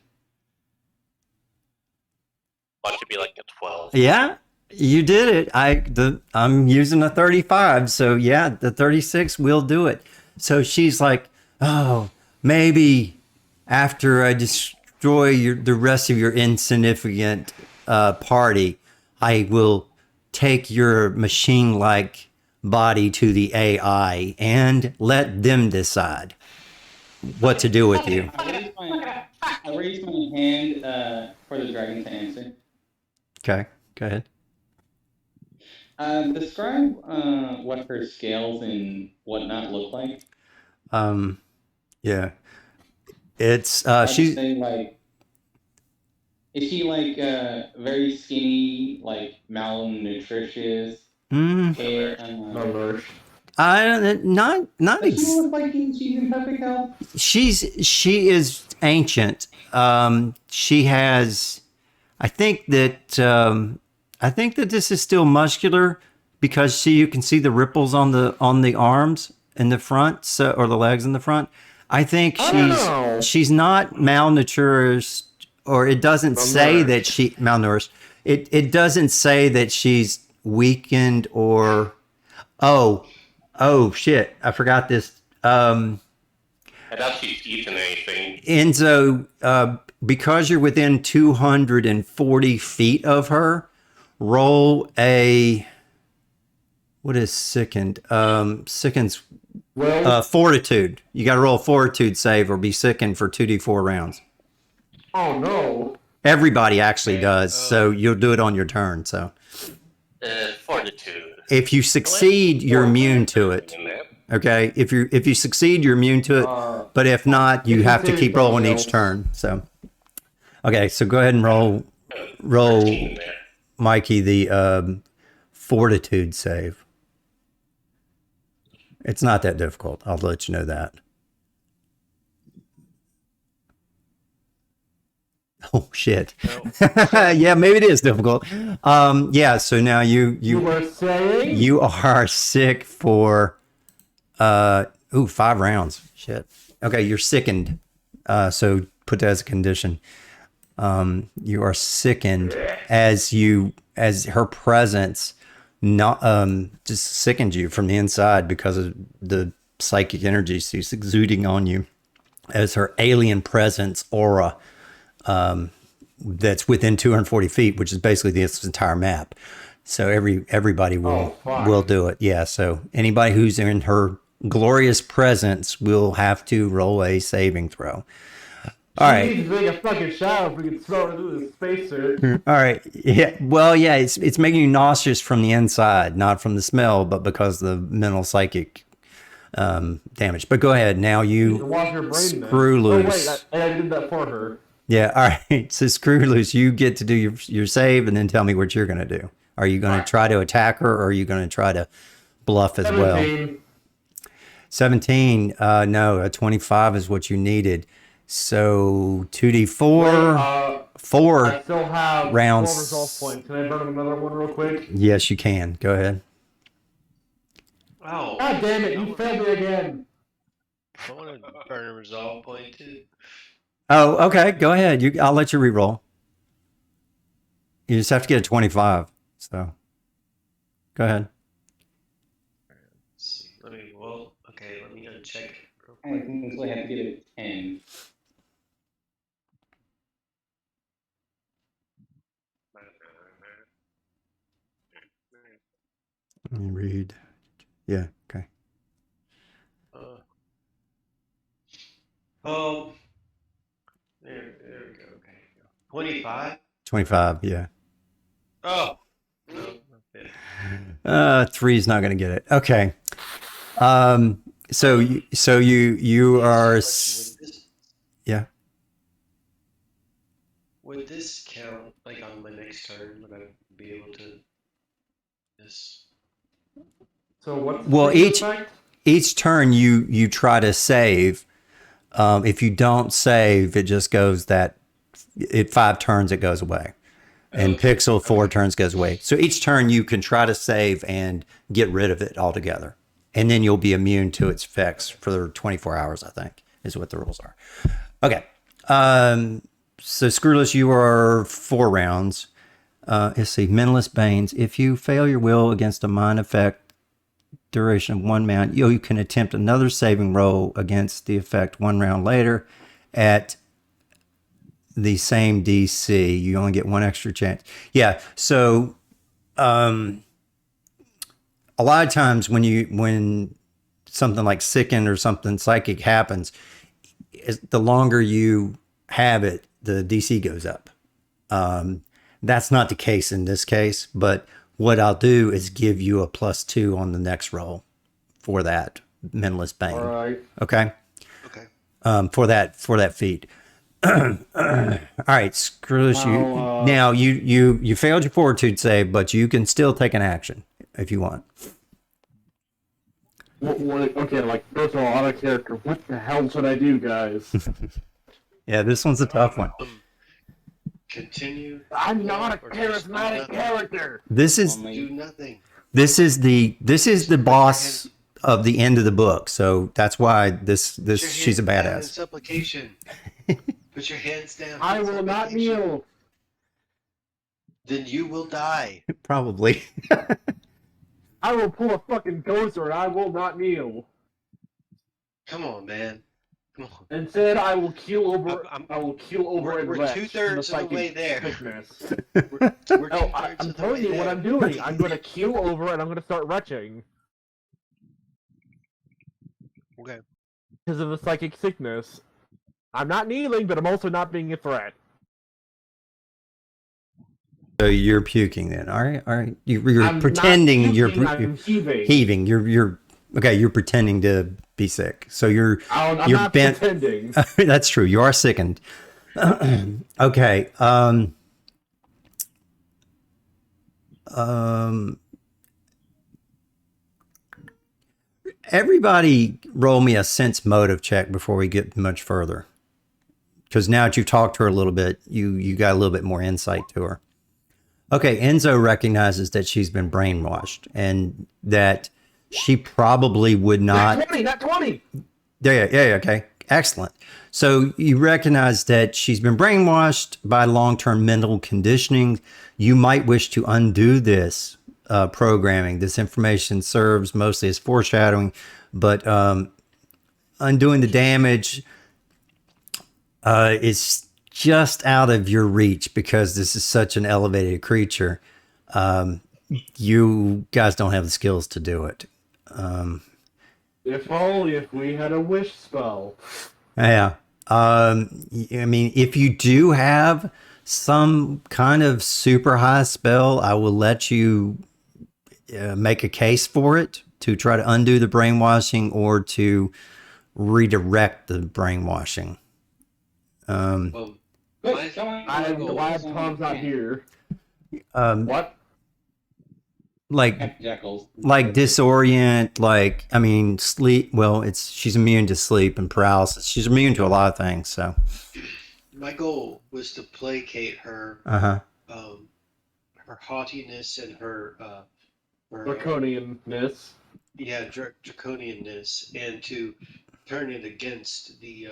Watch it be like a 12.
Yeah, you did it. I'm using a 35, so yeah, the 36 will do it. So she's like, oh, maybe after I destroy the rest of your insignificant party, I will take your machine-like body to the AI and let them decide what to do with you.
I raised my hand for the dragon to answer.
Okay, go ahead.
Describe what her scales and whatnot look like.
Yeah, it's
She's like, is she like very skinny, like malnutritious?
Malnourished.
I don't not
Does she look like she's in perfect health?
she is ancient. She has. I think that this is still muscular because you can see the ripples on the arms in the front, or the legs in the front. I think she's not malnourished, or it doesn't say that she malnourished. It doesn't say that she's weakened or oh shit, I forgot this.
I doubt she's eaten anything.
Enzo, because you're within 240 feet of her, roll a what is sickened? Sickened's fortitude. You got to roll a fortitude save or be sickened for 2d4 rounds.
Oh no!
Everybody actually does, so you'll do it on your turn. So
Fortitude.
if you succeed, you're immune to it. Okay, if you succeed, you're immune to it. But if not, you have to keep rolling each turn. So, okay, so go ahead and roll, Mikey, the fortitude save. It's not that difficult. I'll let you know that. Oh shit! Yeah, maybe it is difficult. Yeah. So now you
were saying
you are sick for 5 rounds. Shit. Okay, you're sickened. So put that as a condition. You are sickened as her presence just sickens you from the inside because of the psychic energy she's exuding on you as her alien presence aura that's within 240 feet, which is basically this entire map. So everybody will do it. Yeah. So anybody who's in her glorious presence will have to roll a saving throw. All right.
She needs to take a fucking shower if we can throw her through the spacer.
All right. Yeah. Well, yeah. It's making you nauseous from the inside, not from the smell, but because of the mental psychic damage. But go ahead. Now you screw loose.
Oh wait, I did that for her.
Yeah. All right. So screw loose. You get to do your save, and then tell me what you're going to do. Are you going to try to attack her, or are you going to try to bluff as
17.
well? 17. No, a 25 is what you needed. So 2d4, 4
I still have
rounds.
12 resolve points. Can I burn another one real quick?
Yes, you can. Go ahead.
Oh,
God damn it! You failed me again.
I want to burn a resolve point too.
Oh, okay. Go ahead. I'll let you reroll. You just have to get a 25. So go ahead.
Let's see. Let me uncheck.
I think I have to get a 10.
Let me read. Yeah. Okay.
There we go. Okay. 25.
25. Yeah.
Oh. No,
3 is not going to get it. Okay. So you are. Yeah.
Would this count like on my next turn? Would I be able to? This.
So what's
each turn you try to save. If you don't save, it just goes that at 5 turns it goes away. And Pixel 4 turns goes away. So each turn you can try to save and get rid of it altogether. And then you'll be immune to its effects for 24 hours, I think, is what the rules are. Okay. So Screwless, you are 4 rounds. Let's see. Mentalist Banes. If you fail your will against a mind effect duration of 1 round, you can attempt another saving roll against the effect 1 round later at the same DC. You only get 1 extra chance. Yeah. So a lot of times when something like sicken or something psychic happens, the longer you have it, the DC goes up. That's not the case in this case, but what I'll do is give you a +2 on the next roll for that Mentalist Bane.
All right.
Okay.
Okay.
For that feat. All right, Screwless, now you failed your fortitude save, but you can still take an action if you want.
Okay, like, first of all, out of character, what the hell should I do, guys?
Yeah, this one's a tough one.
Continue.
I'm not a
or just do
charismatic
nothing.
character!
This is
Do nothing.
this is the boss of the end of the book, so that's why this
Put your
she's a
hands down in
badass.
supplication. Put your hands down.
I
in
will not
supplication.
kneel!
Then you will die.
Probably.
I will pull a fucking ghoster and I will not kneel.
Come on, man. Come on.
Instead, I will keel over.
I'm-
I will keel over and
We're
retch
2/3
in
of the way
psychic
there.
sickness.
We're
Oh,
2/3
I'm
of the
telling
way
you what
there.
I'm doing. I'm going to keel over and I'm going to start retching
Okay.
because of the psychic sickness. I'm not kneeling, but I'm also not being a threat.
So you're puking then. All right. You're
I'm
pretending
not
you're
puking, I'm heaving.
heaving. You're okay. You're pretending to be sick. So you're
I'm
you're
not
bent.
pretending.
That's true. You are sickened. Okay. Everybody roll me a sense motive check before we get much further. Because now that you've talked to her a little bit, you got a little bit more insight to her. Okay, Enzo recognizes that she's been brainwashed and that she probably would not.
Not 20, not 20!
Yeah, okay. Excellent. So you recognize that she's been brainwashed by long-term mental conditioning. You might wish to undo this programming. This information serves mostly as foreshadowing, but undoing the damage is just out of your reach because this is such an elevated creature. You guys don't have the skills to do it.
If only if we had a wish spell.
Yeah. I mean, if you do have some kind of super high spell, I will let you make a case for it to try to undo the brainwashing or to redirect the brainwashing.
Well,
Wait, come on.
I'm
goal
glad
is-
Tom's not here.
Like
What?
Jackals.
disorient, sleep. Well, she's immune to sleep and paralysis. She's immune to a lot of things. So,
my goal was to placate her, her haughtiness and her
Draconianness.
draconianness, and to turn it against the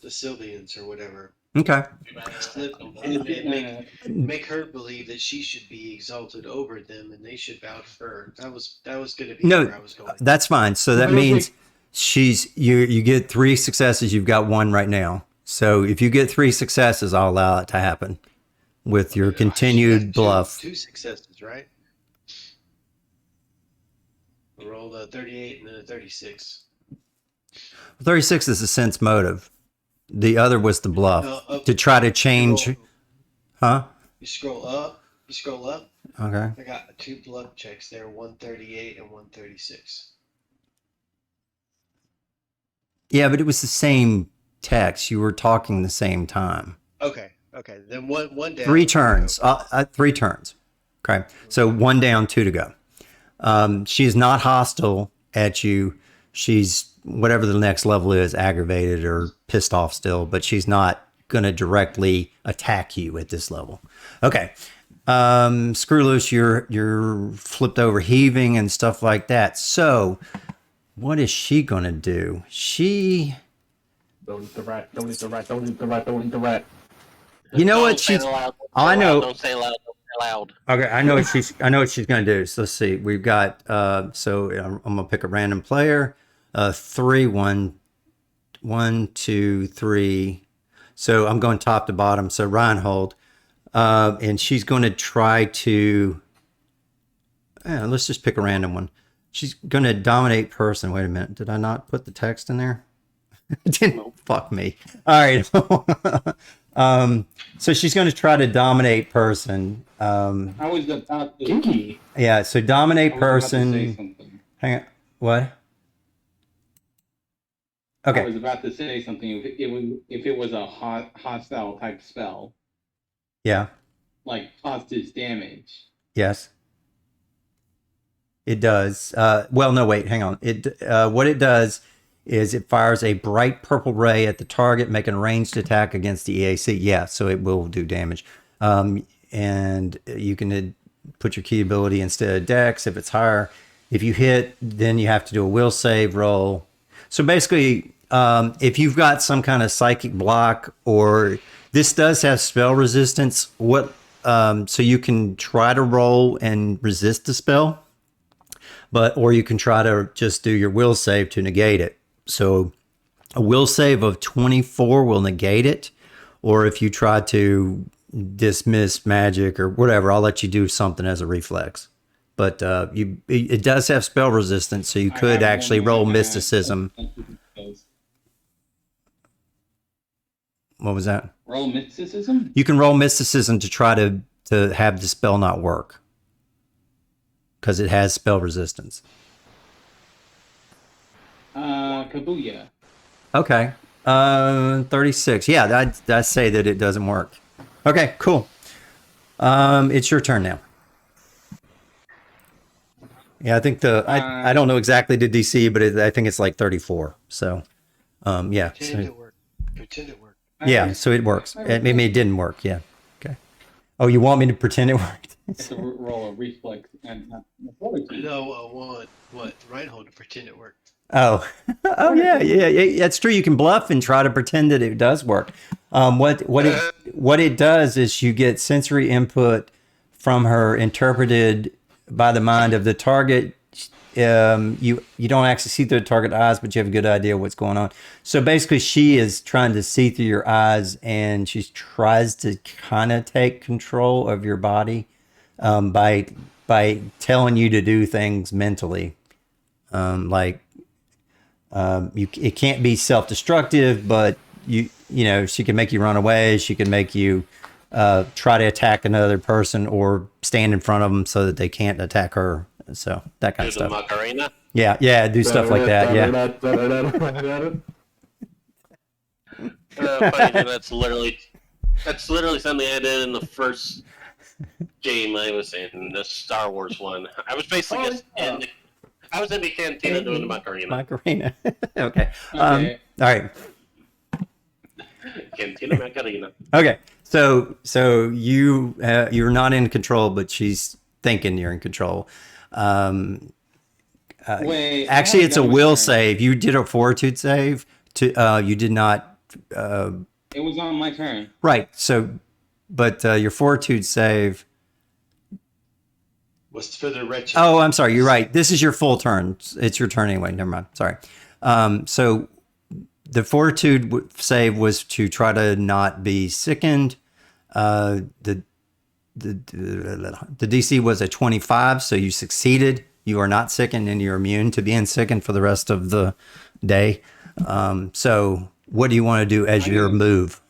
Sylvians or whatever.
okay.
And make her believe that she should be exalted over them, and they should bow to her. That was going to be
No,
where I was going.
that's fine. So that
But
means you get 3 successes. You've got 1 right now. So if you get 3 successes, I'll allow it to happen with your continued bluff.
2 successes, right? I rolled a 38 and then a 36.
36 is a sense motive. The other was the bluff to try to change. Huh?
You scroll up.
Okay.
I got 2 bluff checks there, 138 and 136.
Yeah, but it was the same text. You were talking the same time.
Okay. Then one down.
3 turns. 3 turns. Okay. So 1 down, 2 to go. She is not hostile at you. She's whatever the next level is, aggravated or pissed off still, but she's not going to directly attack you at this level. Okay. Screw loose, you're flipped over heaving and stuff like that. So what is she going to do?
Don't eat the rat. Don't eat the rat. Don't eat the rat. Don't eat the rat.
You know
Don't
what
say
she's
it loud, don't say
I
it
know.
loud, don't say loud. Don't say loud.
Okay, I know what she's going to do. So let's see. We've got so I'm going to pick a random player. 3 1 1 2 3. So I'm going top to bottom. So Reinhold, and she's going to try to let's just pick a random one. She's going to dominate person. Wait a minute. Did I not put the text in there? Didn't. Fuck me. All right. So she's going to try to dominate person.
I was about to.
Kinky.
Yeah. So dominate
I was about to say
person.
something.
Hang on. What?
I
Okay.
was about to say something. If it was a hostile type spell,
Yeah.
like hostage damage.
Yes. It does. Well, no, wait, hang on. What it does is it fires a bright purple ray at the target, making a ranged attack against the EAC. Yeah, so it will do damage. And you can put your key ability instead of Dex if it's higher. If you hit, then you have to do a will save roll. So basically, if you've got some kind of psychic block, or this does have spell resistance, so you can try to roll and resist the spell. Or you can try to just do your will save to negate it. So a will save of 24 will negate it. Or if you try to dismiss magic or whatever, I'll let you do something as a reflex. But it does have spell resistance, so you could actually roll mysticism. What was that?
Roll mysticism?
You can roll mysticism to try to have the spell not work, because it has spell resistance.
Kabuya.
Okay. 36. Yeah, I'd say that it doesn't work. Okay, cool. It's your turn now. Yeah, I think I don't know exactly the DC, but I think it's like 34. So, yeah.
Pretend it worked. Pretend it worked.
Yeah, so it works. Maybe it didn't work. Yeah. Okay. Oh, you want me to pretend it worked?
To roll a reflex and not fortitude.
No, what? Reinhold to pretend it worked.
Oh, oh yeah. That's true. You can bluff and try to pretend that it does work. What it does is you get sensory input from her interpreted by the mind of the target. You don't actually see through the target eyes, but you have a good idea what's going on. So basically, she is trying to see through your eyes, and she tries to kind of take control of your body by telling you to do things mentally, it can't be self-destructive, but she can make you run away. She can make you try to attack another person or stand in front of them so that they can't attack her. So that kind of
Do the
stuff.
Macarena.
Yeah, do stuff like that. Yeah.
Funny, that's literally something I did in the first game I was in, the Star Wars one. I was basically I was in the cantina doing the Macarena.
Macarena. Okay.
Okay.
All right.
Cantina Macarena.
Okay. So you're not in control, but she's thinking you're in control.
Wait,
Actually, it's a will
turn.
save. You did a fortitude save. You did not.
It was on my turn.
Right. So, but your fortitude save.
Was for the wretched.
Oh, I'm sorry. You're right. This is your full turn. It's your turn anyway. Never mind. Sorry. So the fortitude save was to try to not be sickened. The DC was a 25, so you succeeded. You are not sickened, and you're immune to being sickened for the rest of the day. So what do you want to do as your move?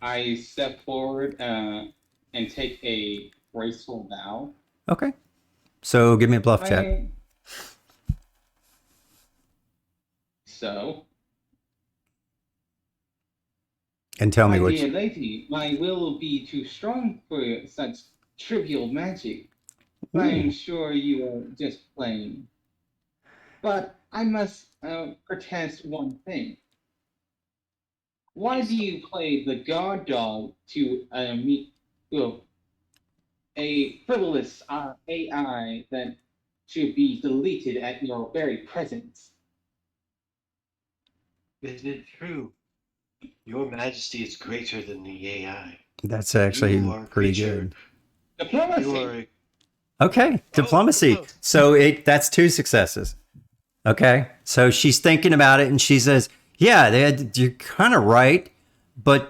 I step forward and take a graceful bow.
Okay. So give me a bluff check.
So,
And tell me
my
what
dear lady, my will be too strong for such trivial magic. I am sure you are just playing. But I must protest one thing. Why do you play the guard dog to a frivolous AI that should be deleted at your very presence?
Isn't it true? Your Majesty is greater than the AI.
That's
You
actually
are a
pretty
creature.
good.
Diplomacy.
You are a
Okay, diplomacy.
oh.
So that's 2 successes. Okay, so she's thinking about it and she says, "Yeah, you're kind of right, but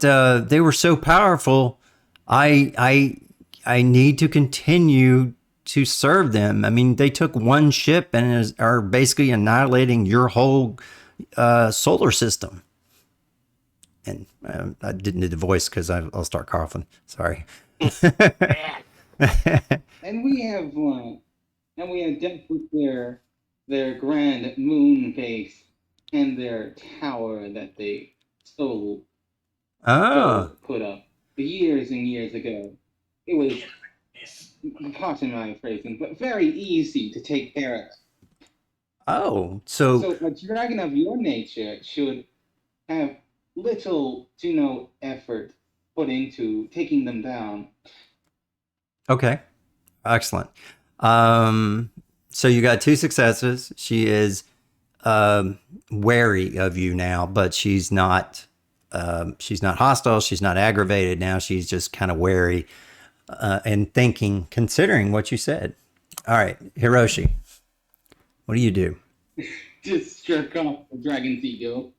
they were so powerful. I need to continue to serve them. I mean, they took one ship and are basically annihilating your whole solar system." And I didn't do the voice because I'll start coughing. Sorry.
And we have dealt with their grand moon base and their tower that they stole put up years and years ago. It was, pardon my phrasing, but very easy to take care of.
So
So a dragon of your nature should have little to no effort put into taking them down.
okay, excellent. So you got 2 successes. She is wary of you now, but she's not hostile. She's not aggravated now. She's just kind of wary and thinking, considering what you said. All right, Hiroshi, what do you do?
Just jerk off the dragon's ego.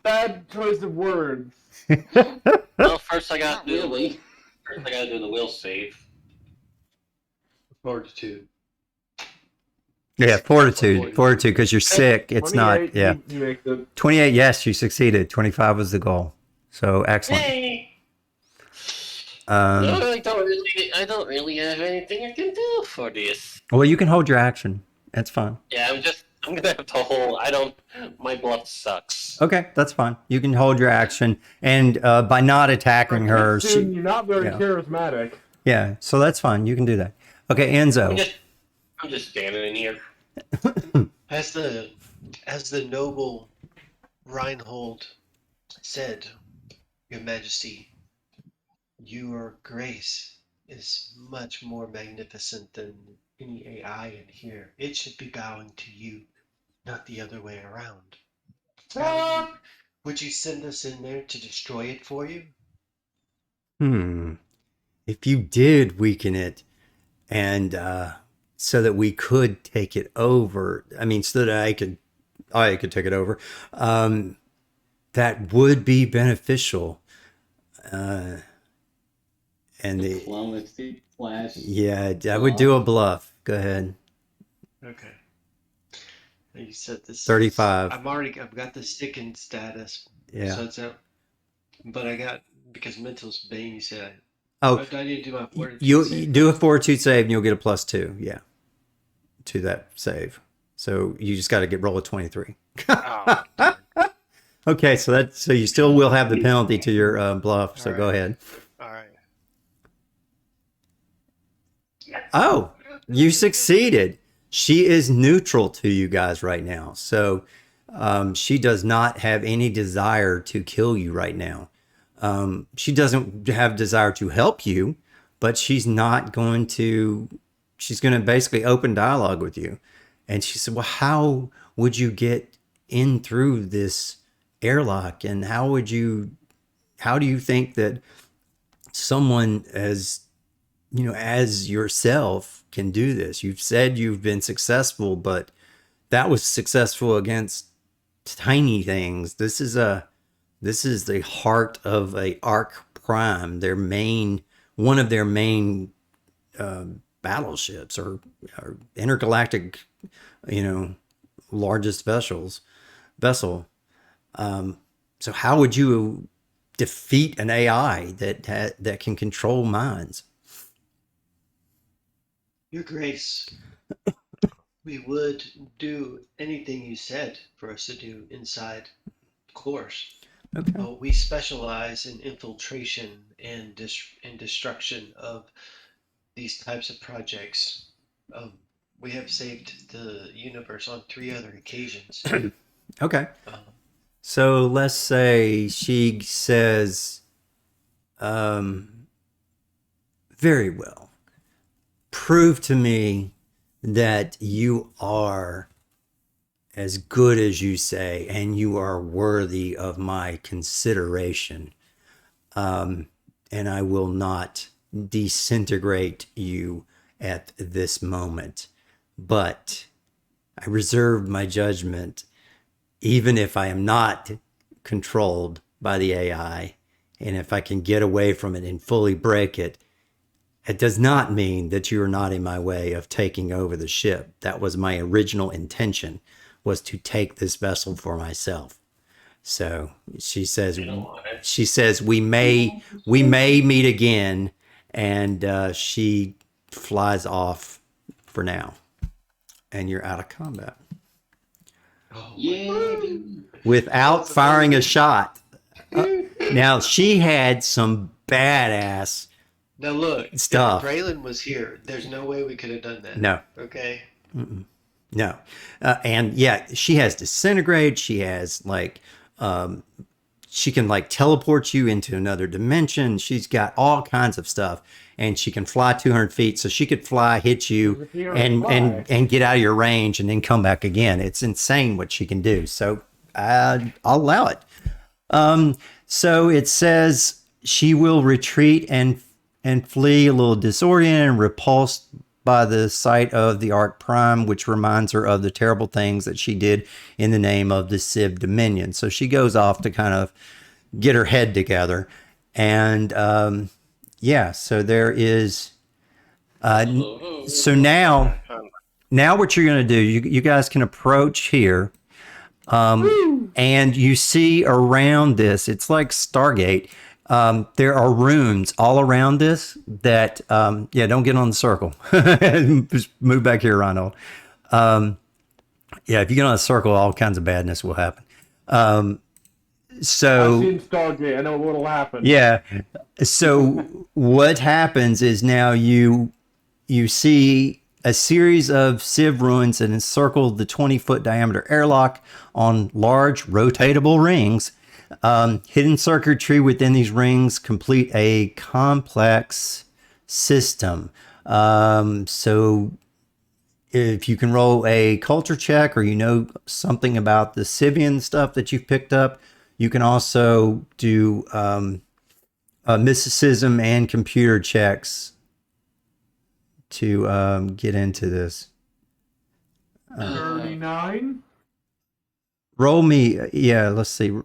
Bad choice of words.
Well, first I got
Not really.
to do the will save.
Fortitude.
Yeah, fortitude, because you're sick. It's not.
28,
Yeah,
you make the
28. Yes, you succeeded. 25 was the goal. So excellent.
Yay!
Um,
No, I don't really have anything I can do for this.
well, you can hold your action. That's fine.
Yeah, I'm gonna have to hold. My bluff sucks.
Okay, that's fine. You can hold your action, and by not attacking her,
Soon, you're not very
yeah.
charismatic.
Yeah, so that's fine. You can do that. Okay, Enzo.
I'm just standing in here.
As the noble Reinhold said, Your Majesty, your grace is much more magnificent than any AI in here. It should be bowing to you, not the other way around. Would you send us in there to destroy it for you?
If you did weaken it, and so that we could take it over, I mean, so that I could take it over, that would be beneficial. And
Diplomacy /
yeah, I would do a bluff. Go ahead.
Okay. You said this.
35.
I've got the sticking status.
Yeah.
So it's out. But I got, because mental's bane, you said.
Oh,
I need to do my fortitude
you
save.
do a fortitude save and you'll get a +2. Yeah, to that save. So you just got to roll a 23.
Oh, darn.
Okay, so you still will have the penalty to your bluff. So
All
go
right.
ahead.
All right.
Oh, you succeeded. She is neutral to you guys right now. So she does not have any desire to kill you right now. She doesn't have desire to help you, but she's going to basically open dialogue with you. And she said, well, how would you get in through this airlock? And how do you think that someone as yourself can do this? You've said you've been successful, but that was successful against tiny things. This is the heart of a Ark Prime, one of their main battleships or intergalactic, largest vessel. So how would you defeat an AI that can control minds?
Your Grace, we would do anything you said for us to do inside, of course.
Okay.
We specialize in infiltration and destruction of these types of projects. We have saved the universe on 3 other occasions.
Okay. So let's say she says, very well. Prove to me that you are as good as you say and you are worthy of my consideration. And I will not disintegrate you at this moment. But I reserve my judgment, even if I am not controlled by the AI, and if I can get away from it and fully break it, it does not mean that you are not in my way of taking over the ship. That was my original intention, was to take this vessel for myself. So she says, we may meet again, and she flies off for now, and you're out of combat without firing a shot. Now she had some badass
Now look,
stuff.
If Braylon was here, there's no way we could have done that.
No.
Okay.
No. And yeah, she has disintegrate. She has like, she can like teleport you into another dimension. She's got all kinds of stuff, and she can fly 200 feet. So she could fly, hit you, and get out of your range, and then come back again. It's insane what she can do. So I'll allow it. So it says she will retreat and flee a little disoriented and repulsed by the sight of the Ark Prime, which reminds her of the terrible things that she did in the name of the Civ Dominion. So she goes off to kind of get her head together. And yeah, so there is... so now what you're going to do, you guys can approach here. And you see around this, it's like Stargate. There are rooms all around this that, yeah, don't get on the circle. Just move back here, Ronald. Yeah, if you get on a circle, all kinds of badness will happen. So
I've seen Stargate. I know what'll happen.
Yeah. So what happens is now you see a series of Civ ruins that encircle the 20-foot diameter airlock on large rotatable rings. Hidden circuitry within these rings complete a complex system. So if you can roll a culture check, or you know something about the Civian stuff that you've picked up, you can also do mysticism and computer checks to get into this.
39?
Roll me, yeah, let's see.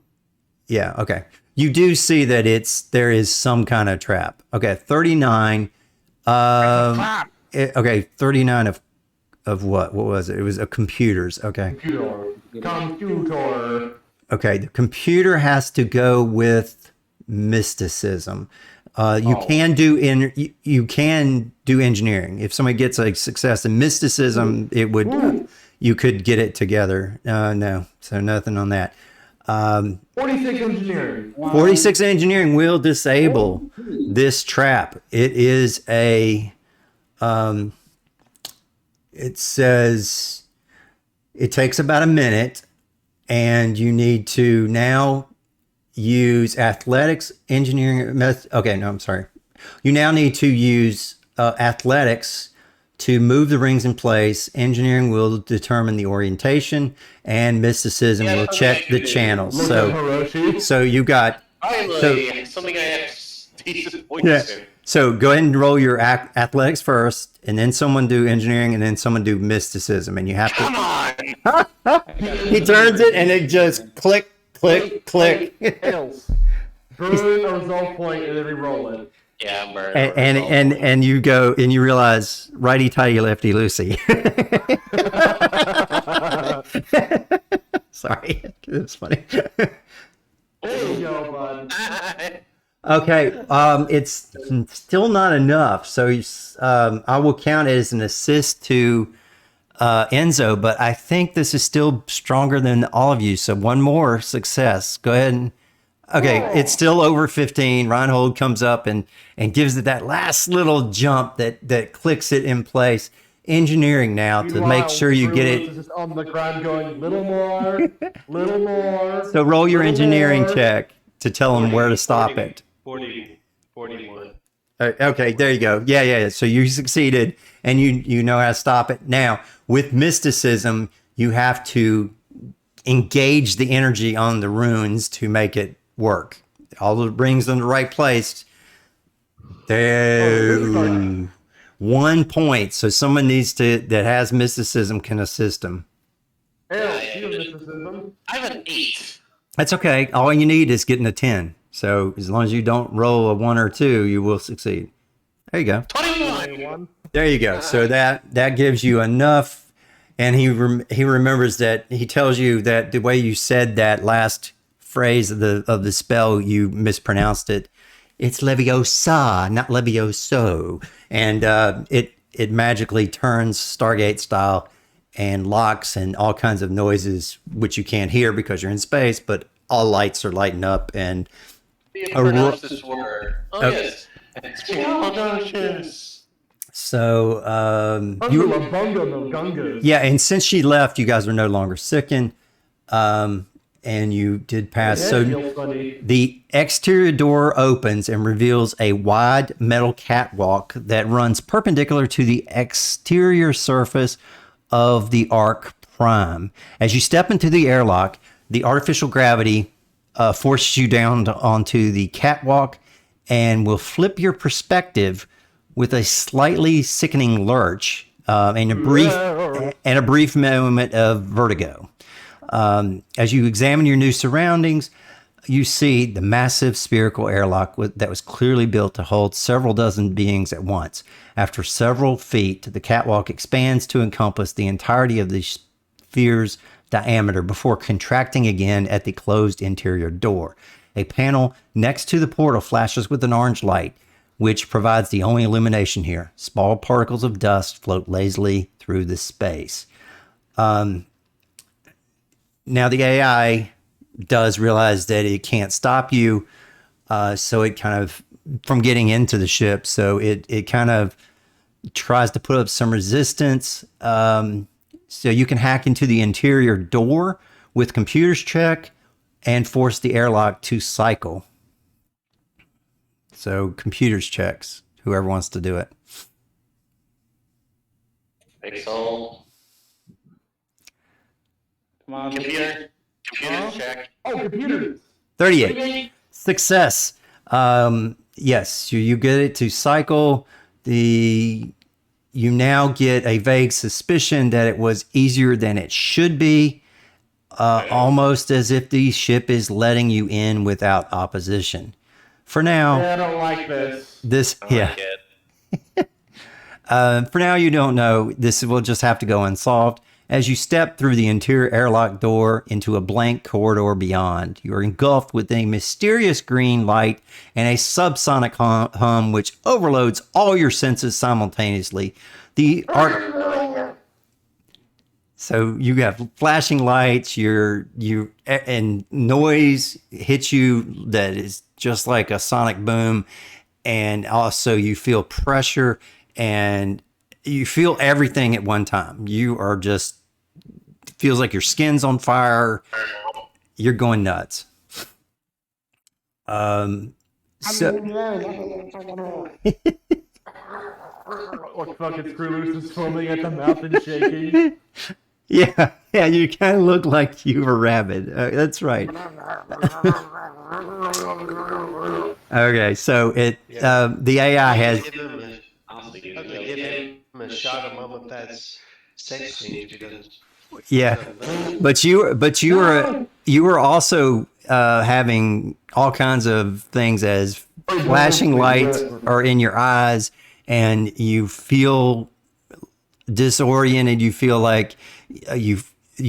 Yeah, okay. You do see that there is some kind of trap. Okay, 39. Okay, 39 of what? What was it? It was a computers. Okay.
Computer.
Okay, the computer has to go with mysticism. You can do engineering. If somebody gets a success in mysticism, you could get it together. No, so nothing on that.
46 engineering.
46 engineering will disable this trap. It is it says it takes about a minute, and you need to now use athletics, engineering. Okay, no, I'm sorry. You now need to use athletics to move the rings in place. Engineering will determine the orientation, and mysticism will check the channels. So you got
finally something I have decent points in.
So go ahead and roll your athletics first, and then someone do engineering, and then someone do mysticism, and you have to.
Come on!
He turns it, and it just click, click, click.
Burn a result point and then re-roll it.
Yeah, I'm burning.
And you go and you realize righty tighty lefty loosey. Sorry, it's funny.
There you go, bud.
Okay, it's still not enough, so I will count it as an assist to Enzo, but I think this is still stronger than all of you. So one more success. Go ahead and. Okay, it's still over 15. Reinhold comes up and gives it that last little jump that clicks it in place. engineering now to make sure you get
Screwless is
it.
just on the ground going, little more, little more.
So roll your
little
engineering
more.
check to tell them where to stop it.
41.
Okay, there you go. Yeah. So you succeeded, and you know how to stop it. Now, with mysticism, you have to engage the energy on the runes to make it work. All the rings in the right place. There, 1 point. So someone needs to that has mysticism can assist him.
Hey, you have mysticism.
I have an 8.
That's okay. All you need is getting a 10. So as long as you don't roll a 1 or 2, you will succeed. There you go.
21.
There you go. So that gives you enough. And he remembers that. He tells you that the way you said that last phrase of the spell, you mispronounced it. It's Leviosa, not Levioso. And it magically turns Stargate style and locks and all kinds of noises, which you can't hear because you're in space, but all lights are lighting up. And
Pronounce this word. Oh, yes. It's
so
You were Bunga no Gungas.
yeah, and since she left, you guys are no longer sickened, and you did pass.
Yeah,
So
it feels funny.
the exterior door opens and reveals a wide metal catwalk that runs perpendicular to the exterior surface of the Ark Prime. As you step into the airlock, the artificial gravity forces you down onto the catwalk and will flip your perspective with a slightly sickening lurch and a brief moment of vertigo. As you examine your new surroundings, you see the massive spherical airlock that was clearly built to hold several dozen beings at once. After several feet, the catwalk expands to encompass the entirety of the sphere's diameter before contracting again at the closed interior door. A panel next to the portal flashes with an orange light, which provides the only illumination here. Small particles of dust float lazily through the space. Now the AI does realize that it can't stop you, so it kind of from getting into the ship. So it kind of tries to put up some resistance. So you can hack into the interior door with computers check and force the airlock to cycle. So computers checks, whoever wants to do it.
Pixel.
Come on,
Computer check.
Oh, computers.
38. Success. Yes, you get it to cycle. You now get a vague suspicion that it was easier than it should be, almost as if the ship is letting you in without opposition. For now,
Yeah, I don't like this.
yeah. For now, you don't know. This will just have to go unsolved. As you step through the interior airlock door into a blank corridor beyond, you are engulfed with a mysterious green light and a subsonic hum which overloads all your senses simultaneously. So you have flashing lights, and noise hits you that is just like a sonic boom, and also you feel pressure and you feel everything at one time. You are just feels like your skin's on fire. You're going nuts.
Like fucking Screwloose is foaming at the mouth and shaking.
Yeah, you kind of look like you were rabid. That's right. Okay, so the AI has.
I'm gonna give him a shot of Mama Pat's sex change because.
Yeah, but you were also having all kinds of things as flashing lights are in your eyes, and you feel disoriented. You feel like you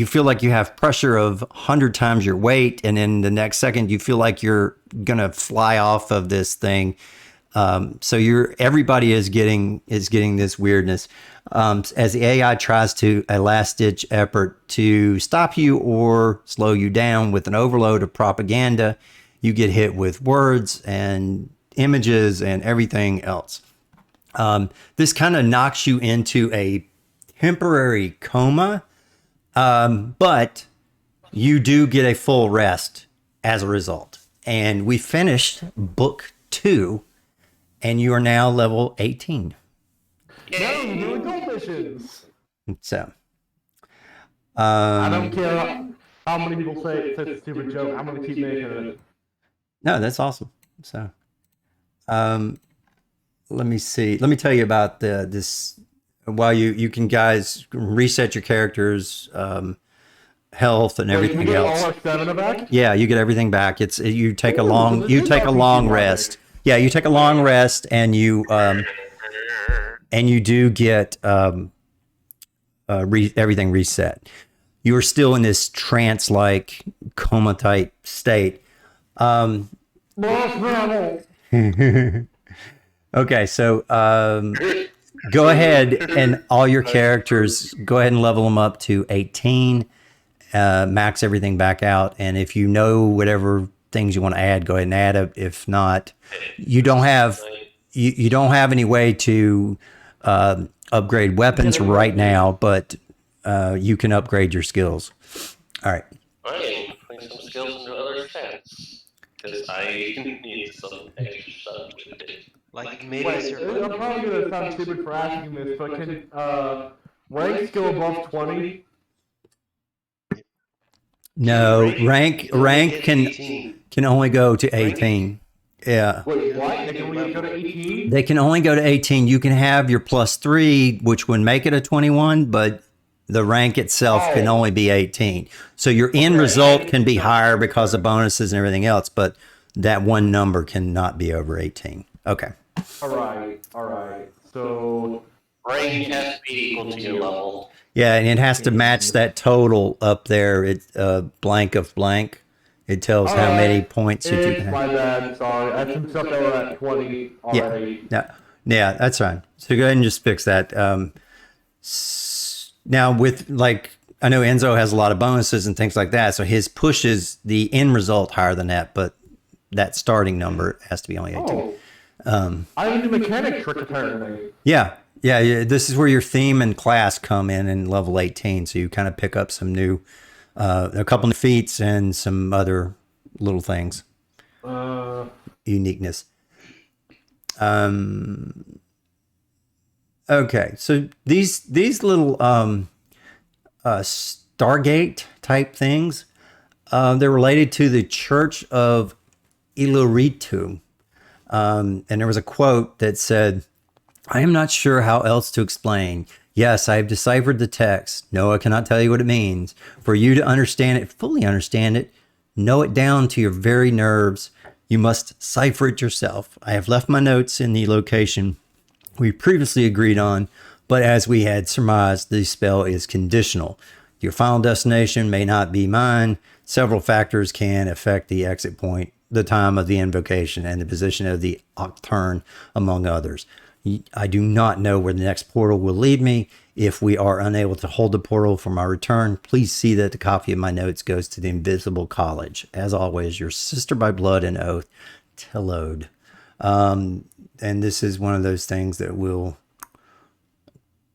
feel like you have pressure of 100 times your weight, and then the next second you feel like you're gonna fly off of this thing. So everybody is getting this weirdness as the AI tries to a last-ditch effort to stop you or slow you down with an overload of propaganda. You get hit with words and images and everything else. This kind of knocks you into a temporary coma, but you do get a full rest as a result. And we finished book 2, and you are now level 18.
No, we're doing gold missions.
So,
I don't care how many people say it's a stupid joke. I'm gonna keep making it.
no, that's awesome. So, let me see. Let me tell you about this. While you can guys reset your characters, health and
Wait, we
everything
get
else.
all our stamina back?
Yeah, you get everything back. You take a
Ooh,
long
so this
you
is
take a
RPG
long
logic.
rest. Yeah, you take a long rest, and you do get everything reset. You are still in this trance-like coma type state.
Boss level.
Okay, so go ahead and all your characters, go ahead and level them up to 18. Max everything back out, and if you know whatever things you want to add, go ahead and add it. If not, you don't have any way to upgrade weapons right now, but you can upgrade your skills. All right.
I am putting some skills into other stats because I need some extra stuff with it.
Like maybe
Wait, I'm probably gonna sound stupid for asking this, but can ranks go above 20?
No, rank can
18.
only go to 18. Yeah.
Wait, what? They can only go to 18?
They can only go to 18. You can have your +3, which would make it a 21, but the rank itself can only be 18. So your end result can be higher because of bonuses and everything else, but that one number cannot be over 18. Okay.
Alright. So
Rank has to be equal to your level.
Yeah, and it has to match that total up there. It's blank of blank. It tells how many points you
it's
can
my
have.
bad, sorry. I had some stuff that were at 20 already.
Yeah, that's fine. So go ahead and just fix that. Now with I know Enzo has a lot of bonuses and things like that, so his pushes the end result higher than that, but that starting number has to be only 18.
I have a new mechanic trick apparently.
Yeah. This is where your theme and class come in level 18. So you kind of pick up some new, a couple of feats and some other little things. Uniqueness. Okay, so these little Stargate type things, they're related to the Church of Iluritu. And there was a quote that said, "I am not sure how else to explain. Yes, I have deciphered the text. No, I cannot tell you what it means. For you to understand it, fully understand it, know it down to your very nerves, you must cipher it yourself. I have left my notes in the location we previously agreed on, but as we had surmised, the spell is conditional. Your final destination may not be mine. Several factors can affect the exit point, the time of the invocation, and the position of the octurn, among others. I do not know where the next portal will lead me. If we are unable to hold the portal for my return, please see that the copy of my notes goes to the Invisible College. As always, your sister by blood and oath, Tellode." And this is one of those things that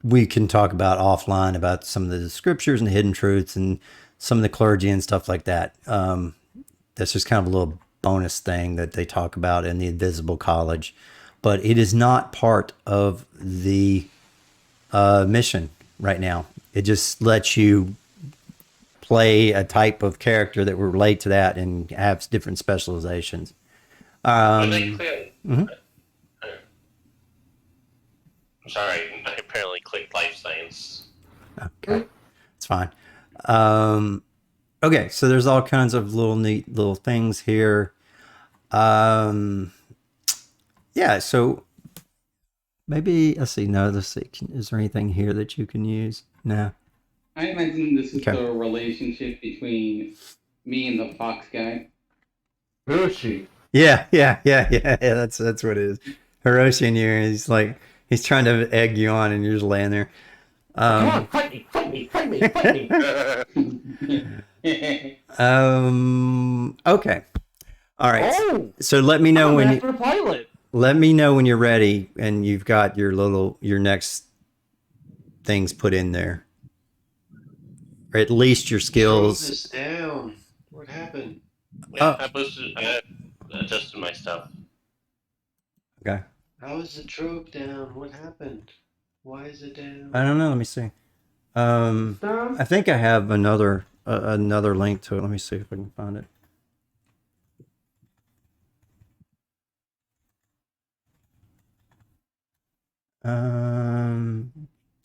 we can talk about offline, about some of the scriptures and the hidden truths and some of the clergy and stuff like that. That's just kind of a little bonus thing that they talk about in the Invisible College. But it is not part of the mission right now. It just lets you play a type of character that will relate to that and have different specializations.
Sorry, I apparently clicked life science.
Okay, it's fine. Okay, so there's all kinds of little neat little things here. Yeah, so maybe let's see. Is there anything here that you can use? No.
I imagine this is the relationship between me and the fox guy.
Hiroshi.
Yeah. That's what it is. Hiroshi and you. He's trying to egg you on, and you're just laying there.
Come on, fight me.
Okay. All right.
Oh,
so let me know when
Master Pilot.
Let me know when you're ready and you've got your next things put in there, or at least your
Drove
skills.
this down. What happened?
Yeah,
Oh.
I adjusted my stuff.
Okay.
How is the trove down? What happened? Why is it down?
I don't know. Let me see.
Down?
I think I have another link to it. Let me see if I can find it.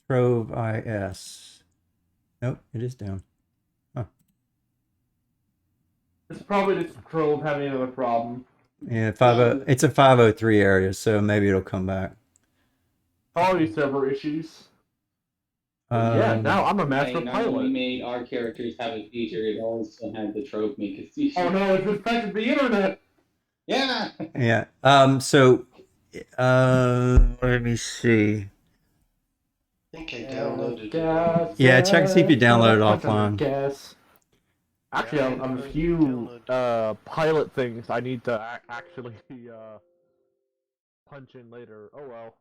Trove IS. Nope, it is down. Huh.
It's probably just Trove having another problem.
Yeah, it's a 503 area, so maybe it'll come back.
Probably server issues. Yeah, now I'm a master
Now when we
pilot.
made our characters have a feature, it also had the trope make a feature.
Oh no, it's infected the internet!
Yeah!
Yeah. So, let me see.
I think I downloaded
Gas,
it.
Yeah, check to see if you download it offline.
Gas. Actually,
Yeah,
I'm a
I
few
downloaded
pilot things I need to actually punch in later. Oh well.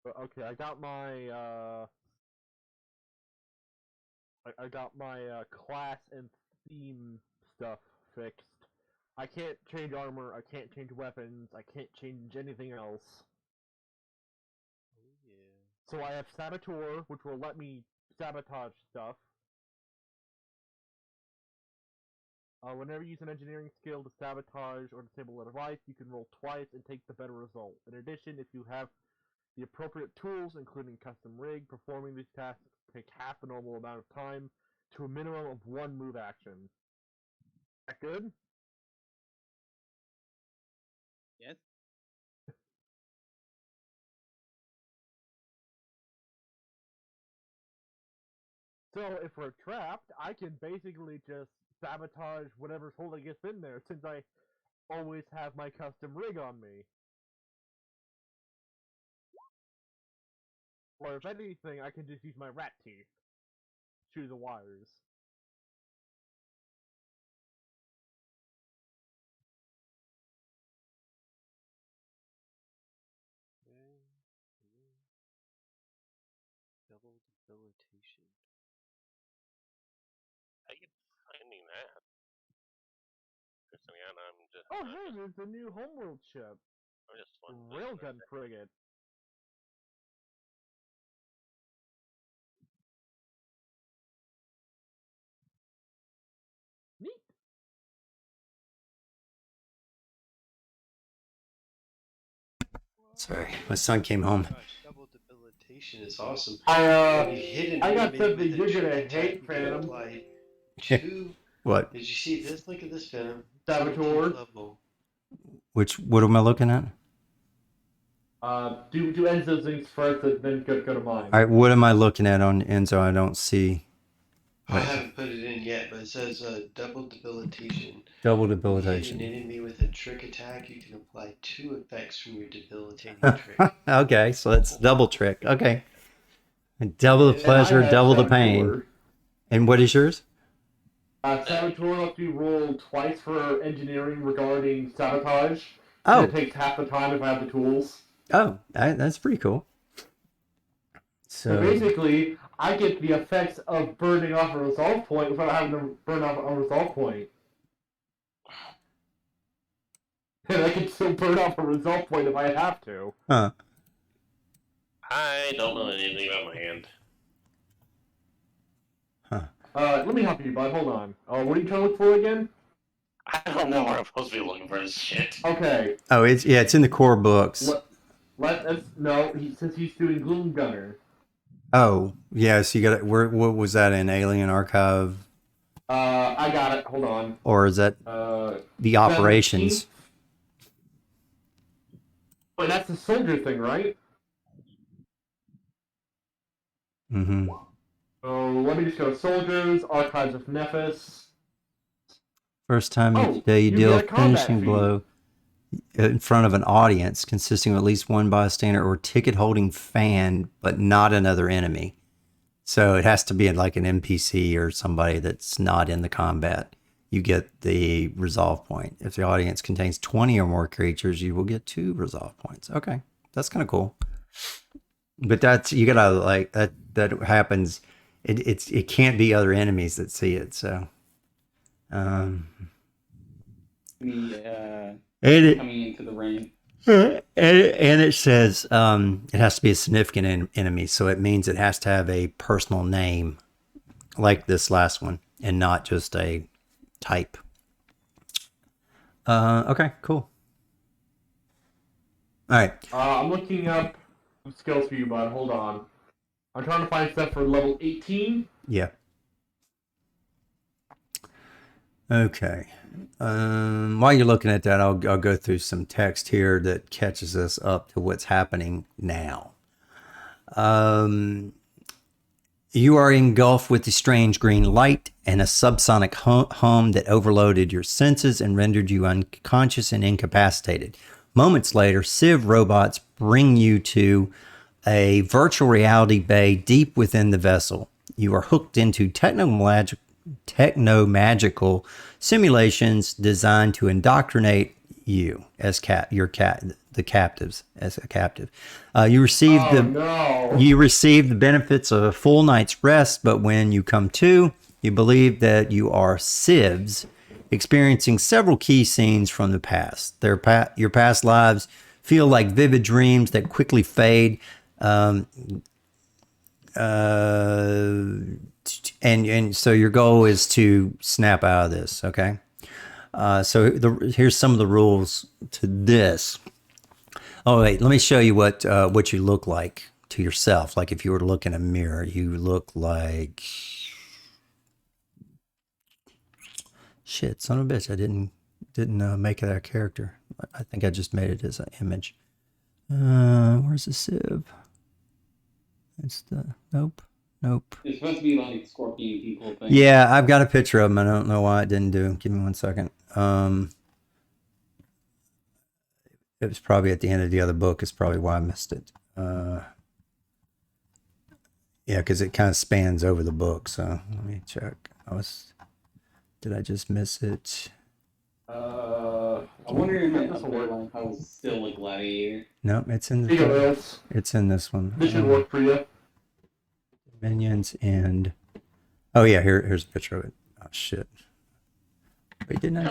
But okay, I got my I got my class and theme stuff fixed. I can't change armor, I can't change weapons, I can't change anything else.
Oh, yeah.
So I have Saboteur, which will let me sabotage stuff. Whenever you use an engineering skill to sabotage or disable a device, you can roll twice and take the better result. In addition, if you have the appropriate tools, including custom rig, performing these tasks take half the normal amount of time to a minimum of 1 move action. That good?
Yes?
So if we're trapped, I can basically just sabotage whatever's holding us in there, since I always have my custom rig on me. Or if anything, I can just use my rat teeth. Chew the wires.
Double debilitation.
I keep finding that. Again,
Oh hey, there's a new homeworld ship.
I'm just one
Railgun frigate. Neat.
Sorry, my son came home.
Gosh, double debilitation is awesome.
I
When you hit an
got
enemy
said that
with a
you're
trick
gonna
attack,
hate
you can
Phantom.
apply 2.
What?
Did you see this? Look at this, Phantom.
Saboteur.
17th level.
What am I looking at?
Do Enzo's things first, and then go to mine.
All right, what am I looking at on Enzo? I don't see.
I haven't put it in yet, but it says double debilitation.
Double
When you hit
debilitation.
an enemy with a trick attack, you can apply 2 effects from your debilitating trick.
Okay, so that's double trick. Okay. Double the pleasure, double the pain. And what is yours?
Saboteur lets you roll twice for engineering regarding sabotage.
Oh.
And it takes half the time if I have the tools.
Oh, that's pretty cool.
So basically, I get the effects of burning off a resolve point without having to burn off a resolve point. And I can still burn off a resolve point if I have to.
Huh.
I don't know anything about my hand.
Huh.
Let me help you, bud. Hold on. What are you trying to look for again?
I don't know where I'm supposed to be looking for this shit.
Okay.
Oh, it's in the core books.
Since he's doing Gloom Gunner.
Oh, yeah, so you got it. What was that in Alien Archive?
I got it. Hold on.
Or is that the operations?
17th? Wait, that's the soldier thing, right?
Mm-hmm.
So let me just go soldiers, archives of Nephis.
First time each day you deal a
get a combat
finishing
feed.
blow in front of an audience consisting of at least one bystander or ticket-holding fan, but not another enemy. So it has to be like an NPC or somebody that's not in the combat. You get the resolve point. If the audience contains 20 or more creatures, you will get 2 resolve points. Okay, that's kind of cool. But that's, you gotta like that. That happens. It can't be other enemies that see it. So,
coming into the ring.
And it says it has to be a significant enemy, so it means it has to have a personal name, like this last one, and not just a type. Okay, cool. All right.
I'm looking up skills for you, bud. Hold on. I'm trying to find stuff for level 18.
Yeah. Okay. While you're looking at that, I'll go through some text here that catches us up to what's happening now. You are engulfed with the strange green light and a subsonic hum that overloaded your senses and rendered you unconscious and incapacitated. Moments later, Civ robots bring you to a virtual reality bay deep within the vessel. You are hooked into techno-magical simulations designed to indoctrinate you as the captives as a captive. You receive the benefits of a full night's rest, but when you come to, you believe that you are civs experiencing several key scenes from the past. Your past lives feel like vivid dreams that quickly fade. And so your goal is to snap out of this, okay? Here's some of the rules to this. Oh wait, let me show you what you look like to yourself. Like if you were to look in a mirror, you look like shit. Son of a bitch! I didn't make it a character. I think I just made it as an image. Where's the Civ? It's the nope.
It's supposed to be like scorpion people thing.
Yeah, I've got a picture of them. I don't know why it didn't do. Give me 1 second. It was probably at the end of the other book. It's probably why I missed it. Yeah, because it kind of spans over the book. So let me check. Did I just miss it?
I wonder if this will work. I was still a gladiator.
No, it's in the. It's in this one.
This should work for you.
Minions and oh yeah, here's a picture of it. Oh shit! Wait, didn't I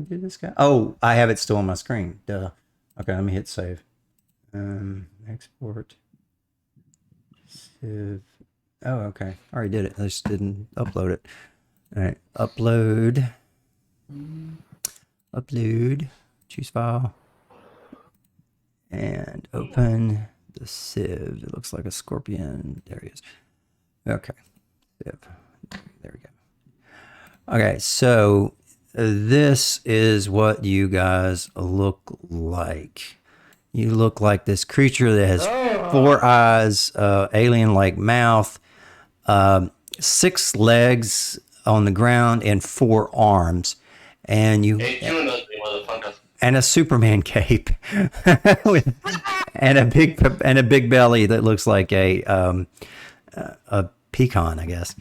do this guy? Oh, I have it still on my screen. Duh. Okay, let me hit save. Export. Civ. Oh, okay. I already did it. I just didn't upload it. All right, upload. Choose file. And open the Civ. It looks like a scorpion. There he is. Okay. Civ. There we go. Okay, so this is what you guys look like. You look like this creature that has 4 eyes, alien-like mouth, 6 legs on the ground, and 4 arms. And and a Superman cape, and a big belly that looks like a pecan, I guess.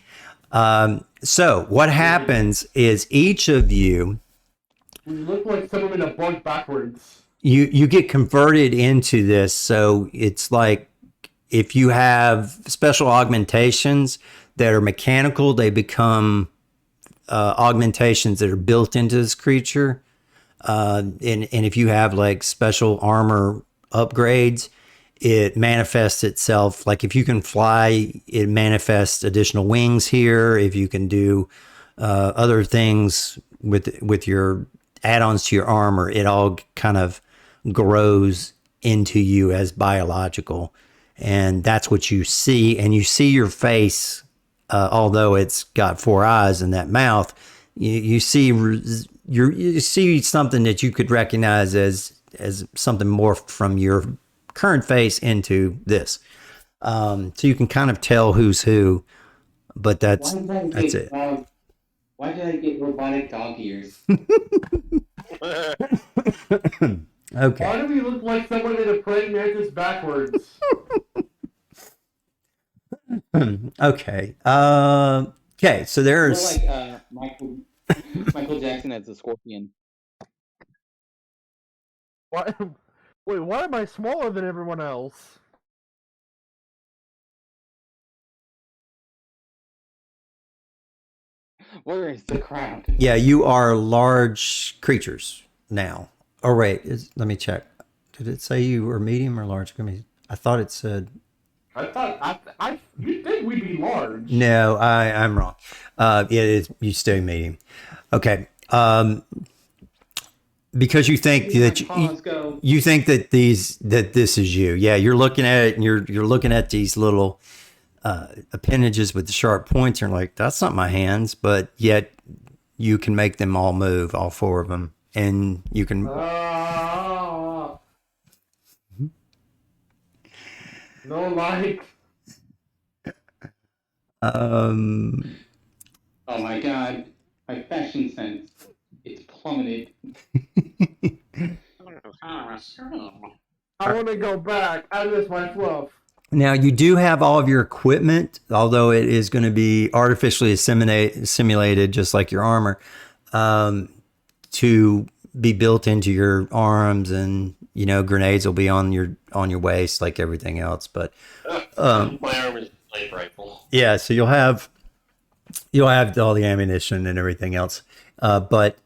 So what happens is each of you,
look like someone in a bug backwards.
You get converted into this. So it's like if you have special augmentations that are mechanical, they become augmentations that are built into this creature. And if you have like special armor upgrades, it manifests itself. Like if you can fly, it manifests additional wings here. If you can do other things with your add-ons to your armor, it all kind of grows into you as biological. And that's what you see. And you see your face, although it's got 4 eyes in that mouth, you see something that you could recognize as something morphed from your current face into this. So you can kind of tell who's who, but that's it.
Why did I get robotic dog ears?
Okay.
Why do we look like someone in a praying mantis backwards?
Okay. Okay. So
We're
there's.
like Michael Jackson as a scorpion.
Why? Wait, why am I smaller than everyone else?
Where is the crowd?
Yeah, you are large creatures now. Oh wait, let me check. Did it say you were medium or large? I thought it said.
I thought you'd think we'd be large.
No, I'm wrong. It is you stay medium. Okay. Because you think that you think that this is you. Yeah, you're looking at it and you're looking at these little appendages with the sharp points. And you're like, that's not my hands, but yet you can make them all move, all four of them, and you can.
No, like.
Oh my god, my fashion sense, it's plummeted.
I want to go back. I miss my fluff.
Now you do have all of your equipment, although it is going to be artificially simulated, just like your armor, to be built into your arms, and grenades will be on your waist like everything else. But
my arm is a light rifle.
yeah, so you'll have all the ammunition and everything else, but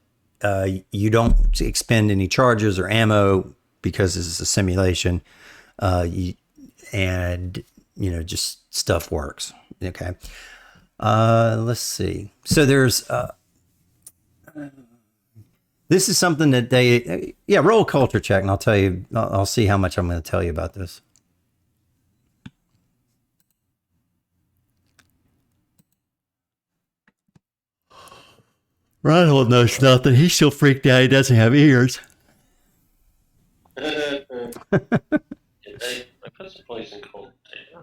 you don't expend any charges or ammo because this is a simulation. Just stuff works. Okay. Let's see. So there's this is something that they roll a culture check, and I'll tell you. I'll see how much I'm going to tell you about this. Reinhold knows nothing. He's still freaked out. He doesn't have ears.
I put some poison culture. I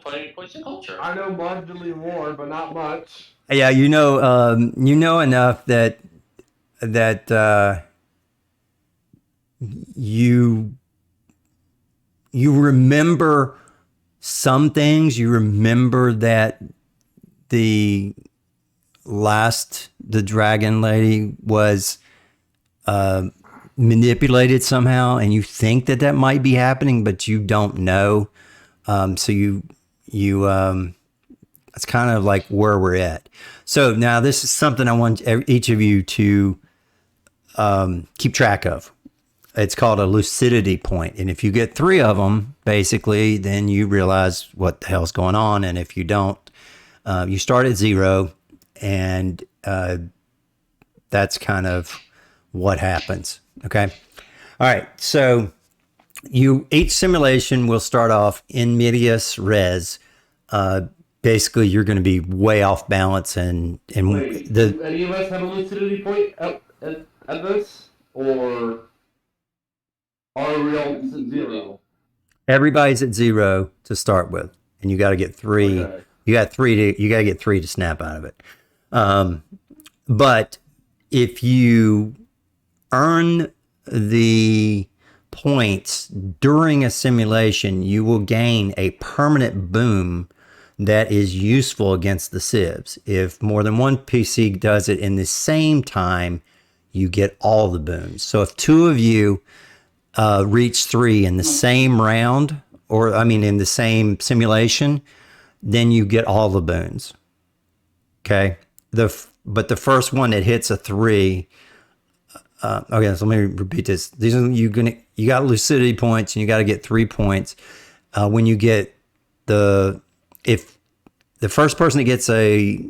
put poison culture.
I know marginally more, but not much.
Yeah, you know enough that you remember some things. You remember that the dragon lady was manipulated somehow, and you think that might be happening, but you don't know. So you it's kind of like where we're at. So now this is something I want each of you to keep track of. It's called a lucidity point. And if you get 3 of them, basically, then you realize what the hell's going on. And if you don't, you start at 0, and that's kind of what happens. Okay. All right. So each simulation will start off in medias res. Basically, you're going to be way off balance, and
Wait, do any of us have a lucidity point at this, or are we all at 0?
Everybody's at 0 to start with, and you got to get 3. Okay. You got to get 3 to snap out of it. But if you earn the points during a simulation, you will gain a permanent boom that is useful against the civs. If more than one PC does it in the same time, you get all the boons. So if 2 of you reach 3 in the same round, or in the same simulation, then you get all the boons. Okay. But the first one that hits a 3. Okay, so let me repeat this. These are you got lucidity points, and you got to get 3 points. When you get if the first person that gets the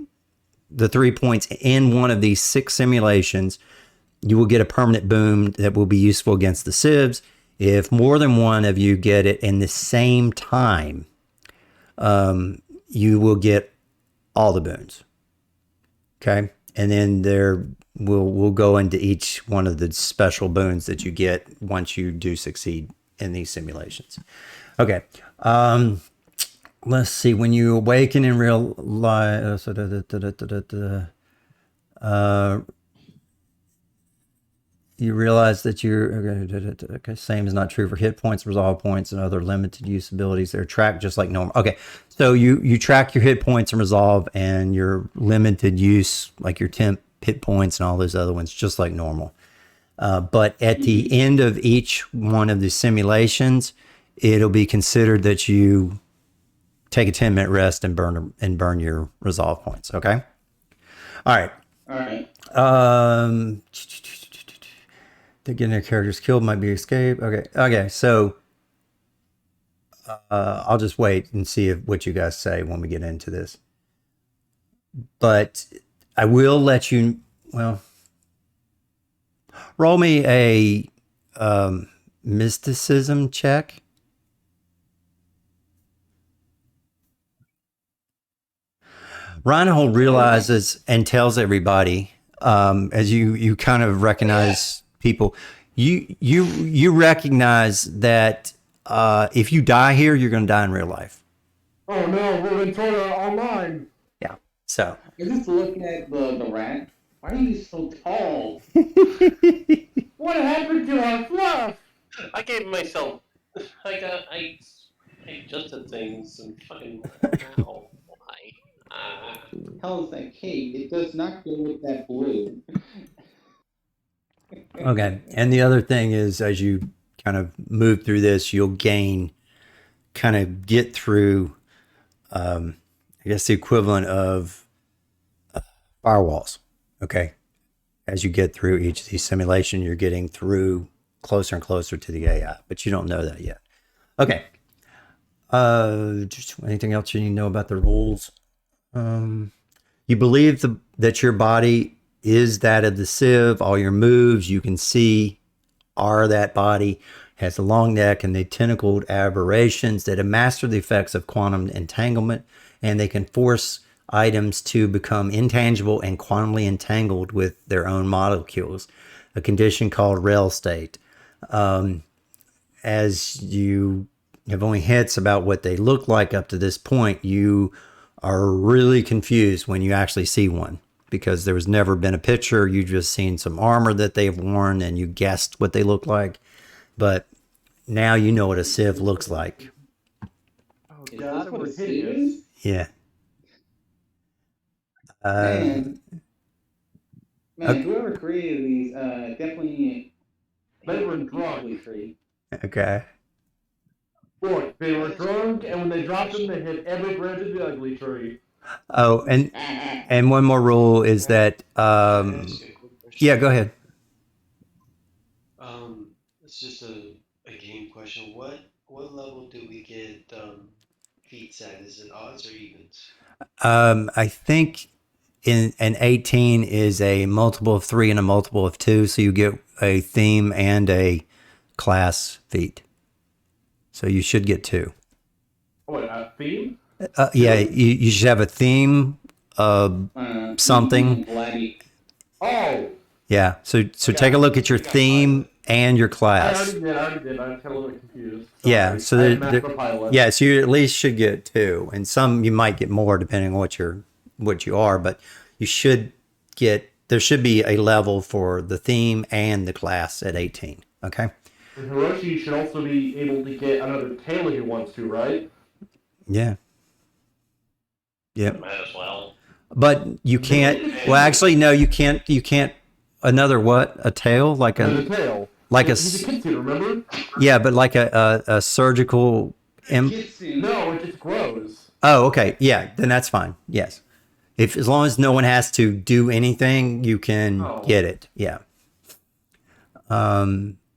3 points in one of these 6 simulations, you will get a permanent boom that will be useful against the civs. If more than one of you get it in the same time, you will get all the boons. Okay, and then we'll go into each one of the special boons that you get once you do succeed in these simulations. Okay. Let's see. When you awaken in real life, you realize that okay, same is not true for hit points, resolve points, and other limited use abilities. They're tracked just like normal. Okay, so you track your hit points and resolve and your limited use, like your temp hit points and all those other ones, just like normal. But at the end of each one of the simulations, it'll be considered that you take a 10-minute rest and burn your resolve points. Okay. All right.
All right.
Getting their characters killed might be escape. Okay. So I'll just wait and see what you guys say when we get into this. But I will let you. Well, roll me a mysticism check. Reinhold realizes and tells everybody, as you kind of recognize people, you recognize that if you die here, you're going to die in real life.
Oh no, we're in Torah online.
Yeah. So.
I just look at the rat. Why are you so tall?
What happened to our fluff?
I gave myself. I adjusted things and fucking. Ow. Why?
Hell's that cape? It does not go with that blue.
Okay. And the other thing is, as you kind of move through this, you'll kind of get through, I guess, the equivalent of firewalls. Okay. As you get through each of these simulations, you're getting through closer and closer to the AI, but you don't know that yet. Okay. Just anything else you need to know about the rules? You believe that your body is that of the Civ. All your moves you can see are that body. Has a long neck and the tentacled aberrations that have mastered the effects of quantum entanglement, and they can force items to become intangible and quantumly entangled with their own molecules, a condition called rail state. As you have only hints about what they look like up to this point, you are really confused when you actually see one, because there was never been a picture. You just seen some armor that they've worn and you guessed what they look like. But now you know what a Civ looks like.
Oh
Is
god,
this what
we're
a suit
hideous.
is?
Yeah.
Man,
okay.
whoever created these definitely
They were
the
drunk.
ugly tree.
Okay.
Look, they were drunk, and when they dropped them, they hit every branch of the ugly tree.
Oh, and one more rule is that
Can I ask you a quick question?
yeah, go ahead.
It's just a game question. What level do we get feats at? Is it odds or evens?
I think in an 18 is a multiple of 3 and a multiple of 2, so you get a theme and a class feat. So you should get 2.
What, a theme?
Yeah, you should have a theme, something.
Oh!
Yeah, so take a look at your theme and your
I
class.
already did. I just got a little bit confused.
Yeah,
Sorry.
so
I had Master Pilot.
yeah, so you at least should get 2, and some you might get more depending on what you are, but you should get. There should be a level for the theme and the class at 18. Okay.
And Hiroshi should also be able to get another tail if he wants to, right?
Yeah. Yep.
Might as well.
But you can't. Well, actually, no, you can't. You can't. Another what? A tail? Like
Another tail.
Like
He's a kid, remember?
Yeah, but like a surgical.
No, it just grows.
Oh, okay. Yeah, then that's fine. Yes. As long as no one has to do anything, you can get it. Yeah.
Oh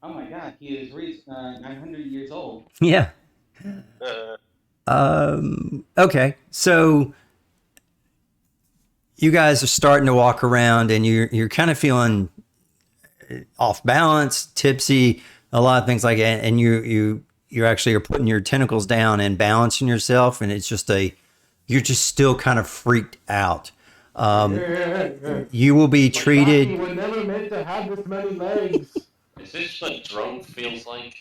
my god, he has reached 900 years old.
Yeah. Okay. So you guys are starting to walk around and you're kind of feeling off balance, tipsy, a lot of things like that, and you actually are putting your tentacles down and balancing yourself, and it's just you're just still kind of freaked out. You will be treated.
You were never meant to have this many legs.
Is this what drunk feels like?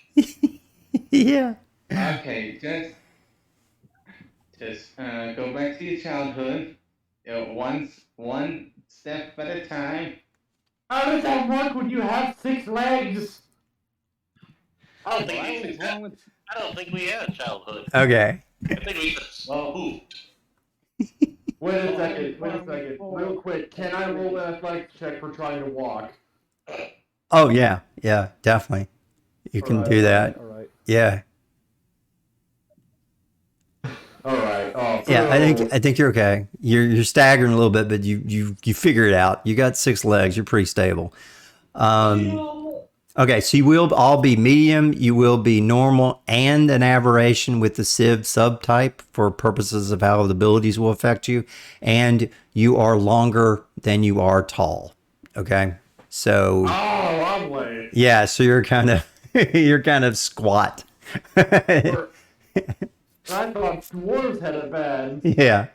Yeah.
Okay, just go back to your childhood. One step at a time.
How does that work when you have 6 legs?
I don't think
Why
these
was
things.
wrong with?
I don't think we had a childhood.
Okay.
I think we just
Well,
moved.
Wait a second. Real quick, can I roll an athletics check for trying to walk?
Oh yeah, definitely. You can do that.
Alright.
Yeah.
Alright. Oh,
Yeah, I think you're okay. You're staggering a little bit, but you figure it out. You got 6 legs. You're pretty stable. Okay, so you will all be medium. You will be normal and an aberration with the Civ subtype for purposes of how the abilities will affect you. And you are longer than you are tall. Okay, so
I'm late.
yeah, so you're kind of you're kind of squat.
I thought dwarves had it bad.
Yeah.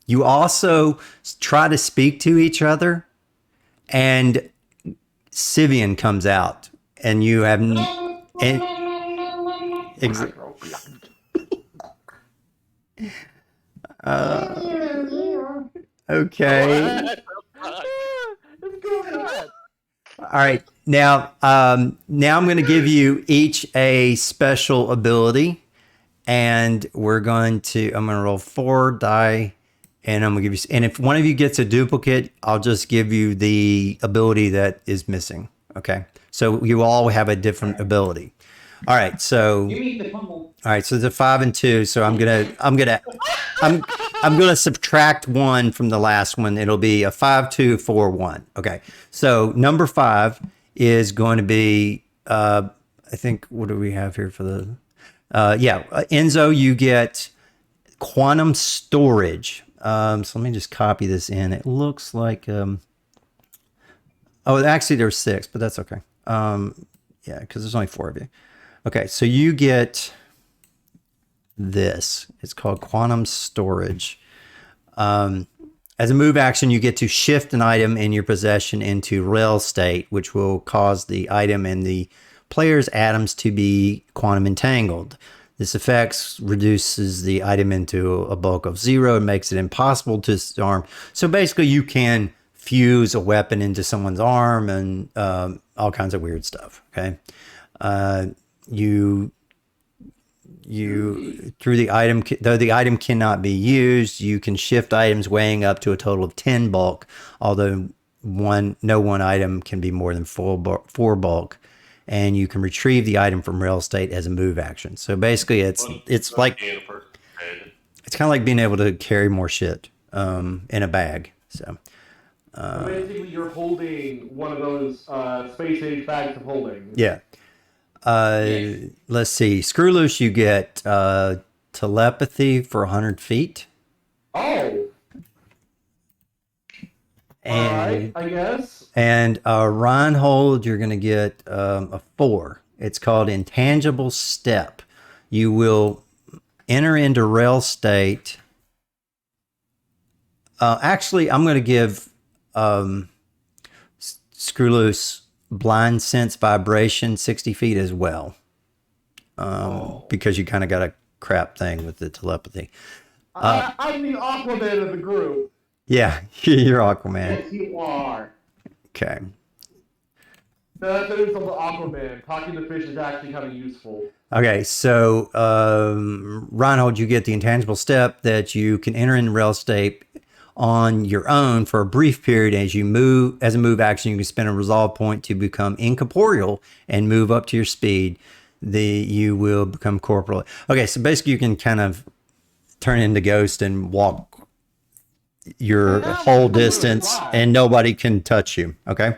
You also try to speak to each other, and Sivian comes out, and you have. Okay.
What's going on?
All right. Now I'm going to give you each a special ability, and I'm going to roll 4 die, and I'm going to give you. And if one of you gets a duplicate, I'll just give you the ability that is missing. Okay. So you all have a different ability. All right. So.
you mean the fumble?
All right. So it's a 5 and 2. So I'm gonna subtract 1 from the last one. It'll be a 5, 2, 4, 1. Okay. So number 5 is going to be I think, what do we have here for the Enzo, you get quantum storage. So let me just copy this in. It looks like actually there's 6, but that's okay. Yeah, because there's only 4 of you. Okay, so you get this. It's called quantum storage. As a move action, you get to shift an item in your possession into rail state, which will cause the item and the player's atoms to be quantum entangled. This effect reduces the item into a bulk of 0 and makes it impossible to disarm. So basically, you can fuse a weapon into someone's arm and all kinds of weird stuff. Okay, you through the item, though the item cannot be used, you can shift items weighing up to a total of 10 bulk, although no one item can be more than 4 bulk, and you can retrieve the item from rail state as a move action. So basically it's like it's kind of like being able to carry more shit in a bag. So
basically you're holding one of those space age bags of holding.
Yeah. Let's see. Screw loose, you get telepathy for 100 feet.
Oh.
And,
Alright, I guess.
And Reinhold, you're going to get a 4. It's called Intangible Step. You will enter into rail state. Actually, I'm going to give Screw Loose blind sense vibration 60 feet as well. Because you kind of got a crap thing with the telepathy.
I'm the Aquaman of the group.
Yeah, you're Aquaman.
Yes, you are.
Okay.
That's an insult to Aquaman. Talking to fish is actually kind of useful.
Okay, so Reinhold, you get the intangible step that you can enter in rail state on your own for a brief period. As you move, as a move action, you can spend a resolve point to become incorporeal and move up to your speed. You will become corporeal. Okay, so basically you can kind of turn into Ghost and walk your whole distance and nobody can touch you. Okay.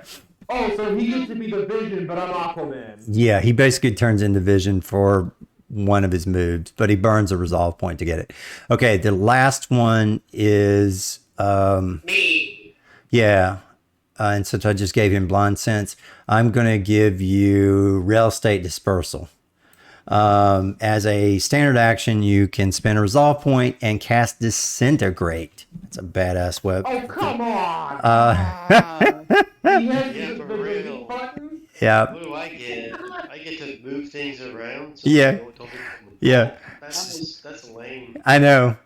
Oh, so he gets to be the Vision, but I'm Aquaman.
Yeah, he basically turns into Vision for one of his moves, but he burns a resolve point to get it. Okay, the last one is
Me.
Yeah, and since I just gave him blind sense, I'm going to give you rail state dispersal. As a standard action, you can spend a resolve point and cast disintegrate. That's a badass web.
Oh, come on! He has
Yeah,
the
for real.
delete button?
Yeah.
What do I get? I get to move things around. So
Yeah.
don't
Yeah.
That's lame.
I know.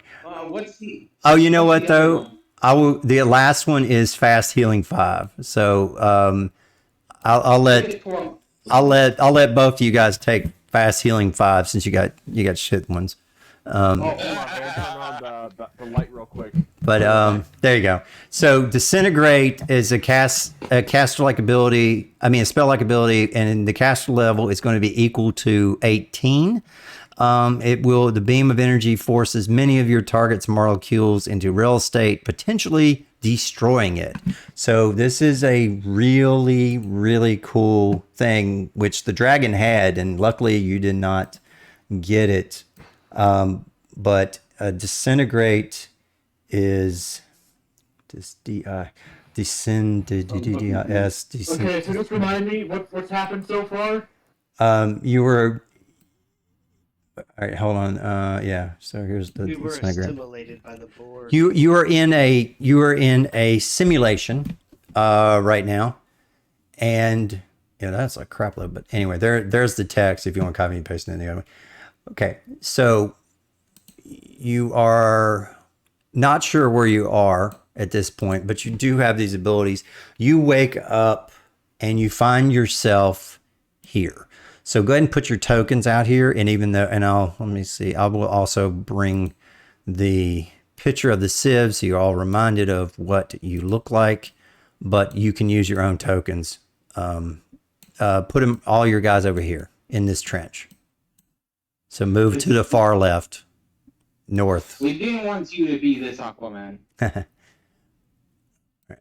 What's the?
Oh, you know what
the other
though?
one?
I will. The last one is fast healing 5. So I'll let both of you guys take fast healing 5 since you got shit ones.
Hold on, man. Turn on the light real quick.
But there you go. So disintegrate is a caster-like ability. I mean, a spell-like ability, and the caster level is going to be equal to 18. The beam of energy forces many of your target's molecules into real estate, potentially destroying it. So this is a really, really cool thing, which the dragon had, and luckily you did not get it. But disintegrate is this descend.
Okay, so just remind me what's happened so far.
You were. All right, hold on. Yeah. So here's the
We were
disintegrate.
assimilated by the board.
You are in a simulation right now, and that's a crap load. But anyway, there's the text if you want to copy and paste it in the other one. Okay, so you are not sure where you are at this point, but you do have these abilities. You wake up and you find yourself here. So go ahead and put your tokens out here, and let me see. I will also bring the picture of the sieve so you're all reminded of what you look like, but you can use your own tokens. Put all your guys over here in this trench. So move to the far left, north.
We didn't want you to be this Aquaman.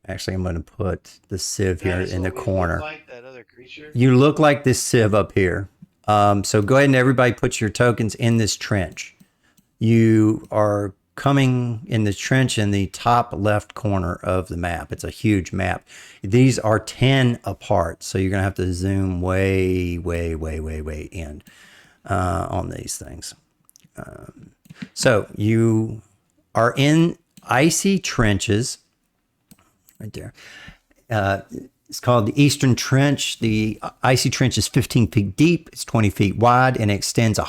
Actually, I'm going to put the sieve here in the corner.
Like that other creature.
You look like this sieve up here. So go ahead and everybody put your tokens in this trench. You are coming in the trench in the top left corner of the map. It's a huge map. These are 10 apart, so you're going to have to zoom way, way, way, way, way in on these things. So you are in icy trenches right there. It's called the Eastern Trench. The icy trench is 15 feet deep. It's 20 feet wide, and it extends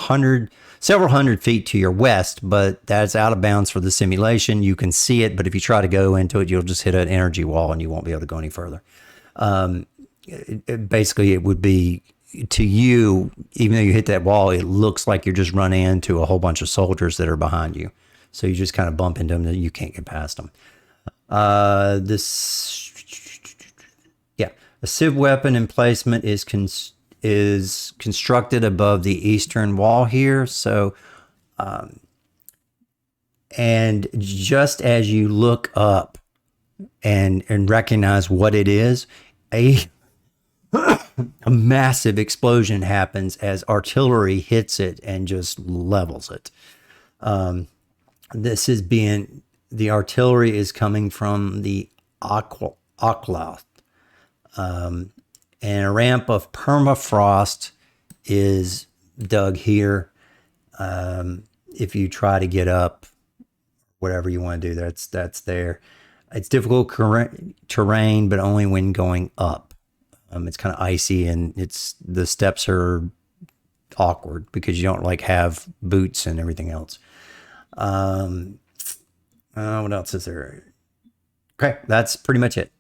several hundred feet to your west, but that's out of bounds for the simulation. You can see it, but if you try to go into it, you'll just hit an energy wall and you won't be able to go any further. Basically, it would be, to you, even though you hit that wall, it looks like you're just running into a whole bunch of soldiers that are behind you. So you just kind of bump into them and you can't get past them. A sieve weapon emplacement is constructed above the eastern wall here. So, and just as you look up and recognize what it is, a massive explosion happens as artillery hits it and just levels it. The artillery is coming from the Ocloth. And a ramp of permafrost is dug here. If you try to get up, whatever you want to do, that's there. It's difficult terrain, but only when going up. It's kind of icy, and the steps are awkward because you don't have boots and everything else. What else is there? Okay, that's pretty much it.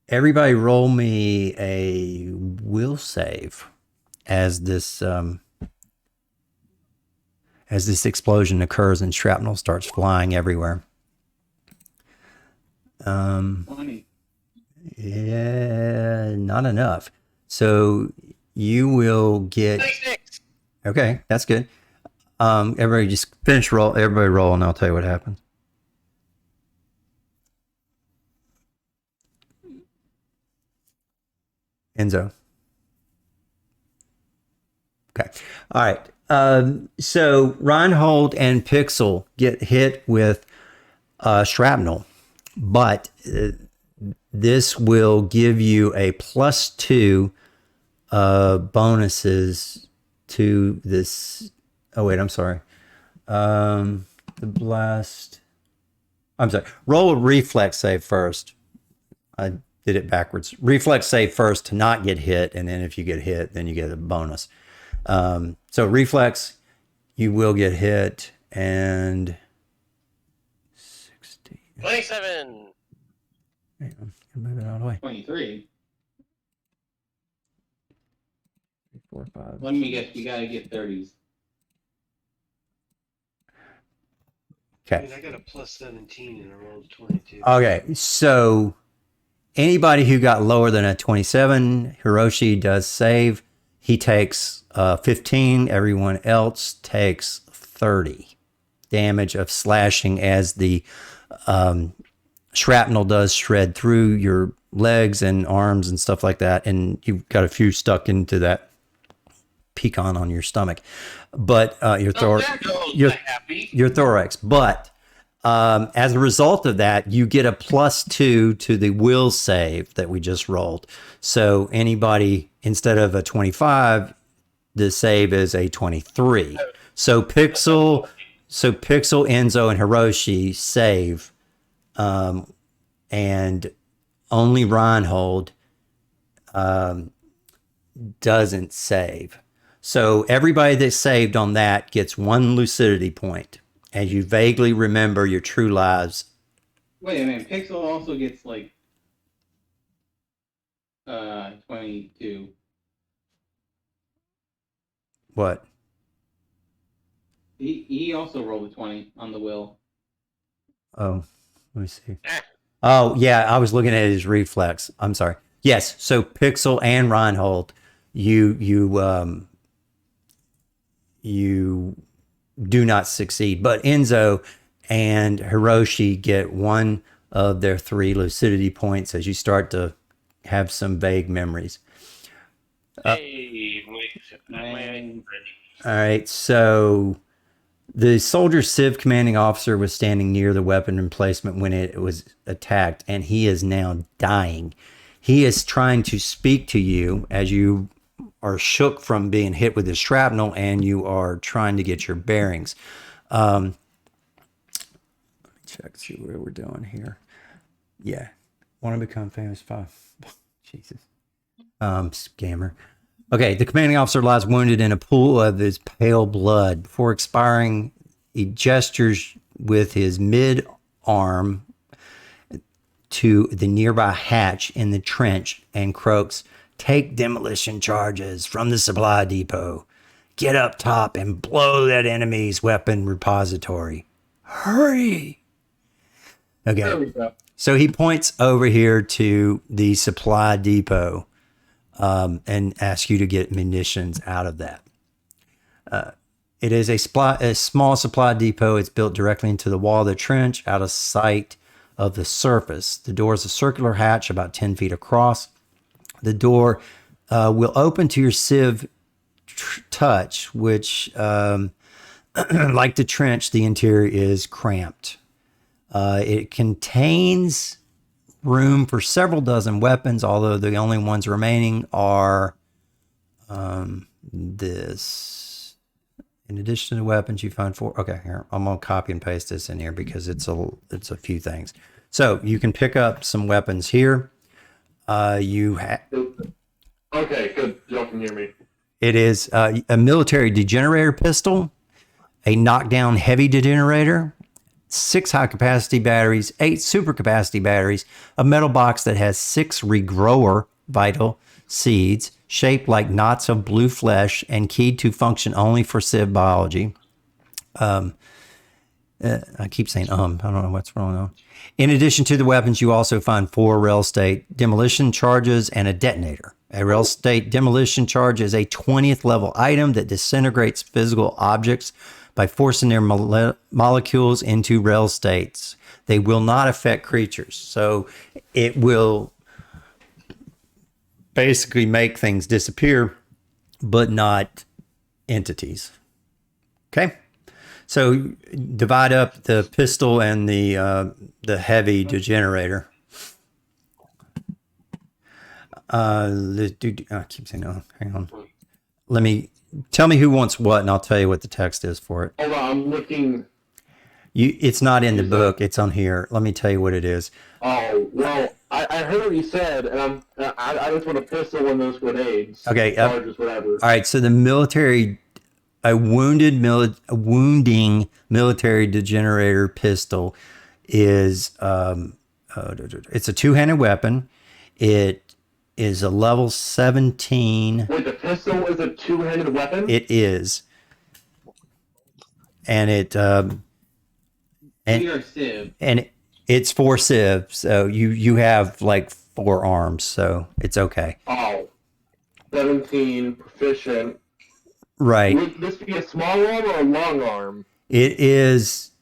Everybody roll me a will save as this explosion occurs and shrapnel starts flying everywhere.
20.
Yeah, not enough. So you will get
26.
Okay, that's good. Everybody just finish roll. Everybody roll, and I'll tell you what happens. Enzo. Okay. All right. So Reinhold and Pixel get hit with shrapnel, but this will give you a +2 bonuses to this. Oh, wait, I'm sorry. The blast. I'm sorry. Roll a reflex save first. I did it backwards. Reflex save first to not get hit, and then if you get hit, then you get a bonus. So reflex, you will get hit, and 60.
27.
Hang on, move it out of the way.
23.
4, 5.
Let me guess. You gotta get 30s.
I
Okay.
mean, I got a plus 17 and I rolled 22.
Okay. So anybody who got lower than a 27, Hiroshi does save. He takes 15. Everyone else takes 30 damage of slashing as the shrapnel does shred through your legs and arms and stuff like that. And you've got a few stuck into that pecan on your stomach. But your thorax. But as a result of that, you get a +2 to the will save that we just rolled. So anybody, instead of a 25, the save is a 23. So Pixel, Enzo, and Hiroshi save, and only Reinhold doesn't save. So everybody that saved on that gets 1 lucidity point as you vaguely remember your true lives.
Wait a minute. Pixel also gets like 22.
What?
He also rolled a 20 on the will.
Oh, let me see. Oh, yeah, I was looking at his reflex. I'm sorry. Yes, so Pixel and Reinhold, you do not succeed, but Enzo and Hiroshi get 1 of their 3 lucidity points as you start to have some vague memories.
Hey,
All right, so the soldier civ commanding officer was standing near the weapon emplacement when it was attacked, and he is now dying. He is trying to speak to you as you are shook from being hit with the shrapnel, and you are trying to get your bearings. Let me check, see what we're doing here. Yeah. Want to become famous 5. Jesus. Scammer. Okay, the commanding officer lies wounded in a pool of his pale blood. Before expiring, he gestures with his mid-arm to the nearby hatch in the trench and croaks, "Take demolition charges from the supply depot. Get up top and blow that enemy's weapon repository. Hurry!" Okay.
There we go.
So he points over here to the supply depot and asks you to get munitions out of that. It is a small supply depot. It's built directly into the wall of the trench, out of sight of the surface. The door is a circular hatch about 10 feet across. The door will open to your sieve touch, which, like the trench, the interior is cramped. It contains room for several dozen weapons, although the only ones remaining are this. In addition to the weapons, you find 4. Okay, here, I'm gonna copy and paste this in here because it's a few things. So you can pick up some weapons here. You have.
Okay, good. Y'all can hear me.
It is a military degenerator pistol, a knockdown heavy degenerator, 6 high-capacity batteries, 8 super-capacity batteries, a metal box that has 6 regrower vital seeds shaped like knots of blue flesh and keyed to function only for civ biology. I keep saying I don't know what's wrong on. In addition to the weapons, you also find 4 rail state demolition charges and a detonator. A rail state demolition charge is a 20th level item that disintegrates physical objects by forcing their molecules into rail states. They will not affect creatures. So it will basically make things disappear, but not entities. Okay? So divide up the pistol and the heavy degenerator. I keep saying no. Hang on. Tell me who wants what, and I'll tell you what the text is for it.
Hold on, I'm looking.
It's not in the book. It's on here. Let me tell you what it is.
Oh, well, I heard what you said, and I just want a pistol and those grenades.
Okay.
Charges, whatever.
All right. So the military a wounding military degenerator pistol is it's a two-handed weapon. It is a level 17.
Wait, the pistol is a two-handed weapon?
It is, and it's 4 civs. So you have like 4 arms, so it's okay.
Oh, 17 proficient.
Right.
Would this be a small arm or a long arm?
It is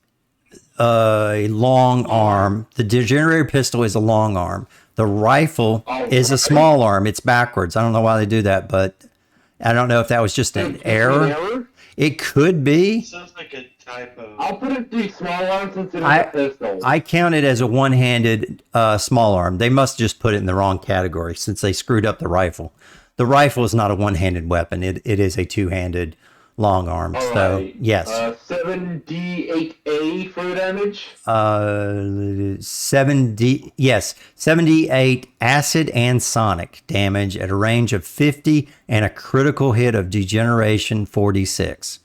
a long arm. The degenerator pistol is a long arm. The rifle is a small arm. It's backwards. I don't know why they do that, but I don't know if that was just an error. It could be.
Sounds like a typo.
I'll put it the small arm since it is a pistol.
I count it as a one-handed small arm. They must just put it in the wrong category since they screwed up the rifle. The rifle is not a one-handed weapon. It is a two-handed long arm.
All
so
right.
yes.
7d8a for the damage.
78 acid and sonic damage at a range of 50 and a critical hit of degeneration 46.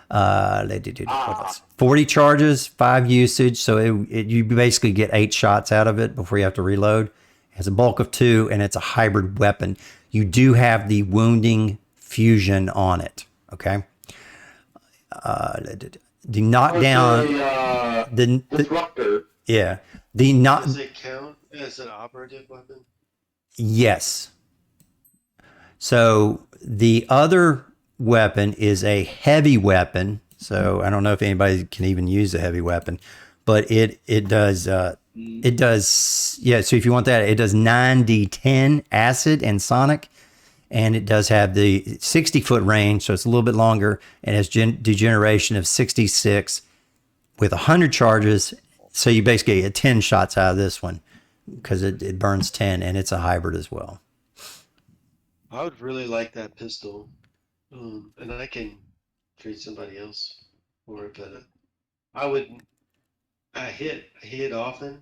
40 charges, 5 usage, so you basically get 8 shots out of it before you have to reload. It has a bulk of 2, and it's a hybrid weapon. You do have the wounding fusion on it. Okay. The knockdown. The
disruptor.
Yeah.
Does it count as an operative weapon?
Yes. So the other weapon is a heavy weapon. So I don't know if anybody can even use a heavy weapon, but it does. So if you want that, it does 9d10 acid and sonic. And it does have the 60-foot range, so it's a little bit longer, and has degeneration of 66 with 100 charges. So you basically get 10 shots out of this one because it burns 10, and it's a hybrid as well.
I would really like that pistol, and I can trade somebody else for it. But I hit often,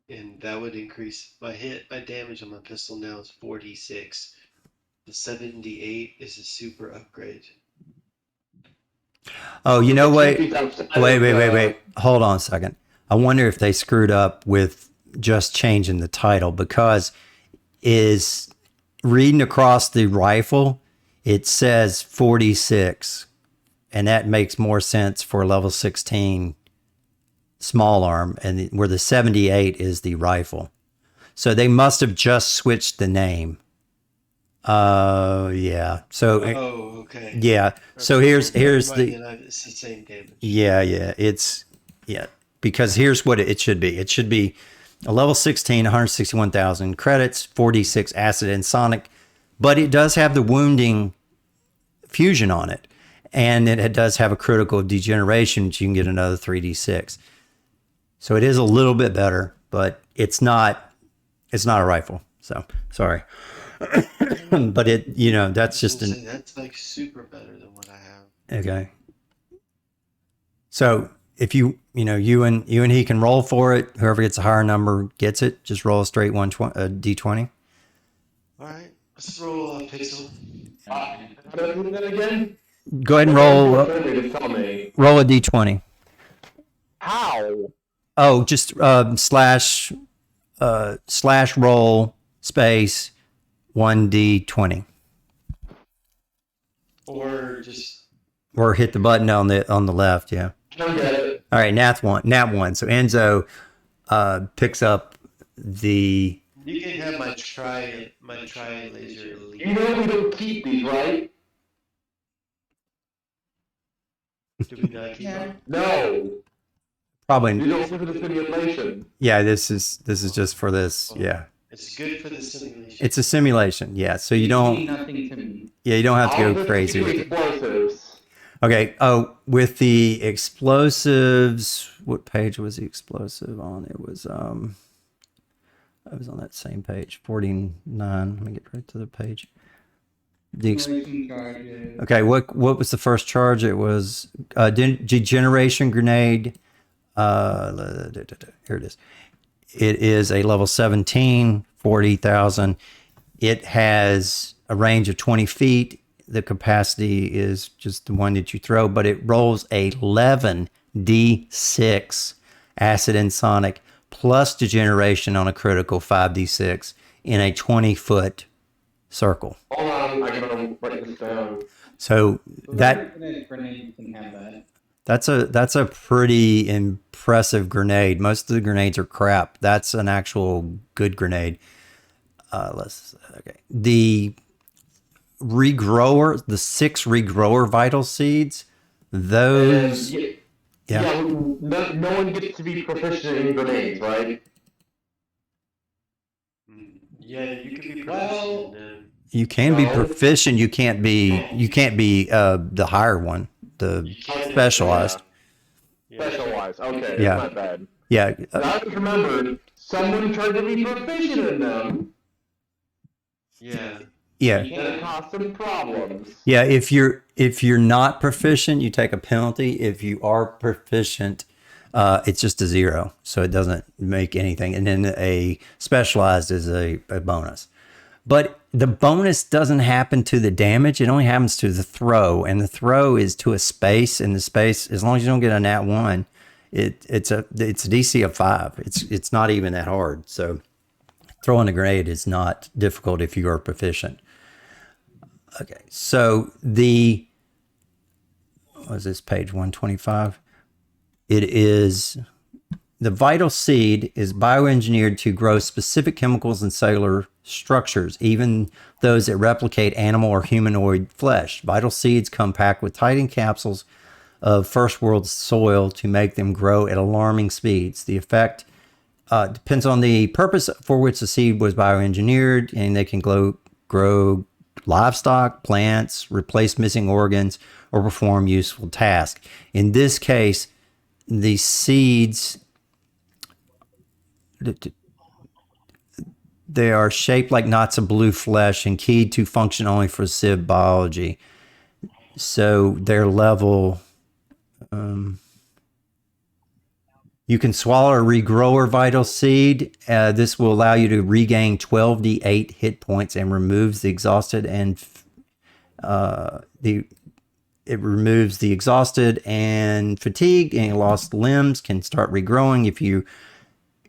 and that would increase my damage on my pistol now is 46. The 78 is a super upgrade.
Oh, you know what? Wait. Hold on a second. I wonder if they screwed up with just changing the title, because is reading across the rifle, it says 46, and that makes more sense for level 16 small arm, and where the 78 is the rifle. So they must have just switched the name. Yeah. So.
Oh, okay.
Yeah. So here's
it's the same damage.
Yeah. Because here's what it should be. It should be a level 16, 161,000 credits, 46 acid and sonic, but it does have the wounding fusion on it, and it does have a critical degeneration, which you can get another 3d6. So it is a little bit better, but it's not a rifle. So sorry. But that's just
that's like super better than what I have.
Okay. So if you and he can roll for it, whoever gets a higher number gets it. Just roll a straight d20.
All right, let's roll a pixel.
How do I do that again?
Go ahead and roll a d20.
How?
Oh, just slash roll space 1d20. Or hit the button on the left, yeah.
Okay.
All right, nat one. So Enzo picks up the.
You can have my tri laser elite.
You know we don't keep these, right?
Do we not keep them?
No.
Probably.
You don't for the simulation.
Yeah, this is just for this. Yeah.
It's good for the simulation.
It's a simulation, yeah. So you don't. Yeah, you don't have to go crazy with it.
Explosives.
Okay. Oh, with the explosives, what page was the explosive on? It was on that same page, 49. Let me get right to the page. Okay, what was the first charge? It was degeneration grenade. Here it is. It is a level 17, 40,000. It has a range of 20 feet. the capacity is just the one that you throw, but it rolls 11d6 acid and sonic plus degeneration on a critical 5d6 in a 20-foot circle.
Hold on, I gotta write this down.
So
Grenade can have that.
that's a pretty impressive grenade. Most of the grenades are crap. That's an actual good grenade. The regrower, the 6 regrower vital seeds, those.
No one gets to be proficient in grenades, right?
Yeah, you can be proficient in them.
You can be proficient. You can't be the higher one, the specialized.
Specialized. Okay,
Yeah.
that's not bad.
Yeah.
I just remembered someone tried to be proficient in them.
Yeah.
Yeah.
And it caused some problems.
Yeah. If you're not proficient, you take a penalty. If you are proficient, it's just a 0, so it doesn't make anything. And then a specialized is a bonus. But the bonus doesn't happen to the damage. It only happens to the throw. And the throw is to a space. And the space, as long as you don't get a nat 1, it's a DC of 5. It's not even that hard. So throwing a grenade is not difficult if you are proficient. Okay. So what is this, page 125? It is... The vital seed is bioengineered to grow specific chemicals and cellular structures, even those that replicate animal or humanoid flesh. Vital seeds come packed with tight capsules of first world soil to make them grow at alarming speeds. The effect depends on the purpose for which the seed was bioengineered, and they can grow livestock, plants, replace missing organs, or perform useful tasks. In this case, the seeds... They are shaped like knots of blue flesh and keyed to function only for civ biology. So their level... you can swallow a regrower vital seed. This will allow you to regain 12d8 hit points and removes the exhausted and fatigued and lost limbs can start regrowing. If you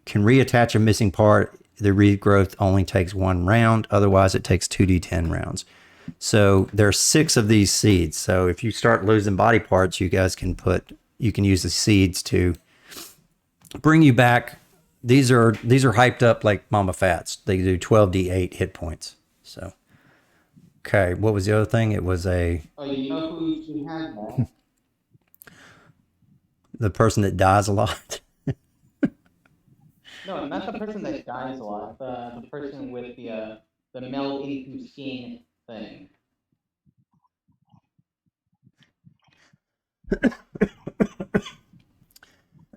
can reattach a missing part, the regrowth only takes 1 round. Otherwise, it takes 2d10 rounds. So there are 6 of these seeds. So if you start losing body parts, you can use the seeds to bring you back. These are hyped up like Mama Fats. They do 12d8 hit points. So, okay, what was the other thing? It was
you know who should have that?
the person that dies a lot.
No, not the person that dies a lot. The person with the meld into skin thing.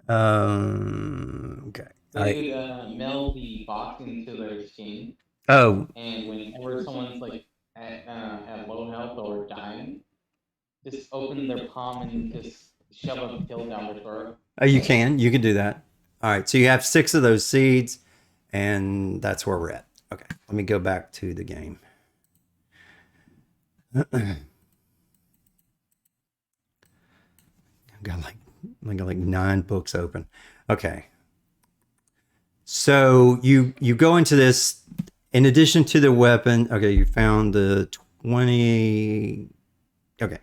Okay.
They could meld the box into their skin.
Oh.
And whenever someone's like at low health or dying, just open their palm and just shove a pill down their throat.
Oh, you can do that. All right, so you have 6 of those seeds, and that's where we're at. Okay, let me go back to the game. I've got like 9 books open. Okay, so you go into this. In addition to the weapon, okay, you found the 20. Okay,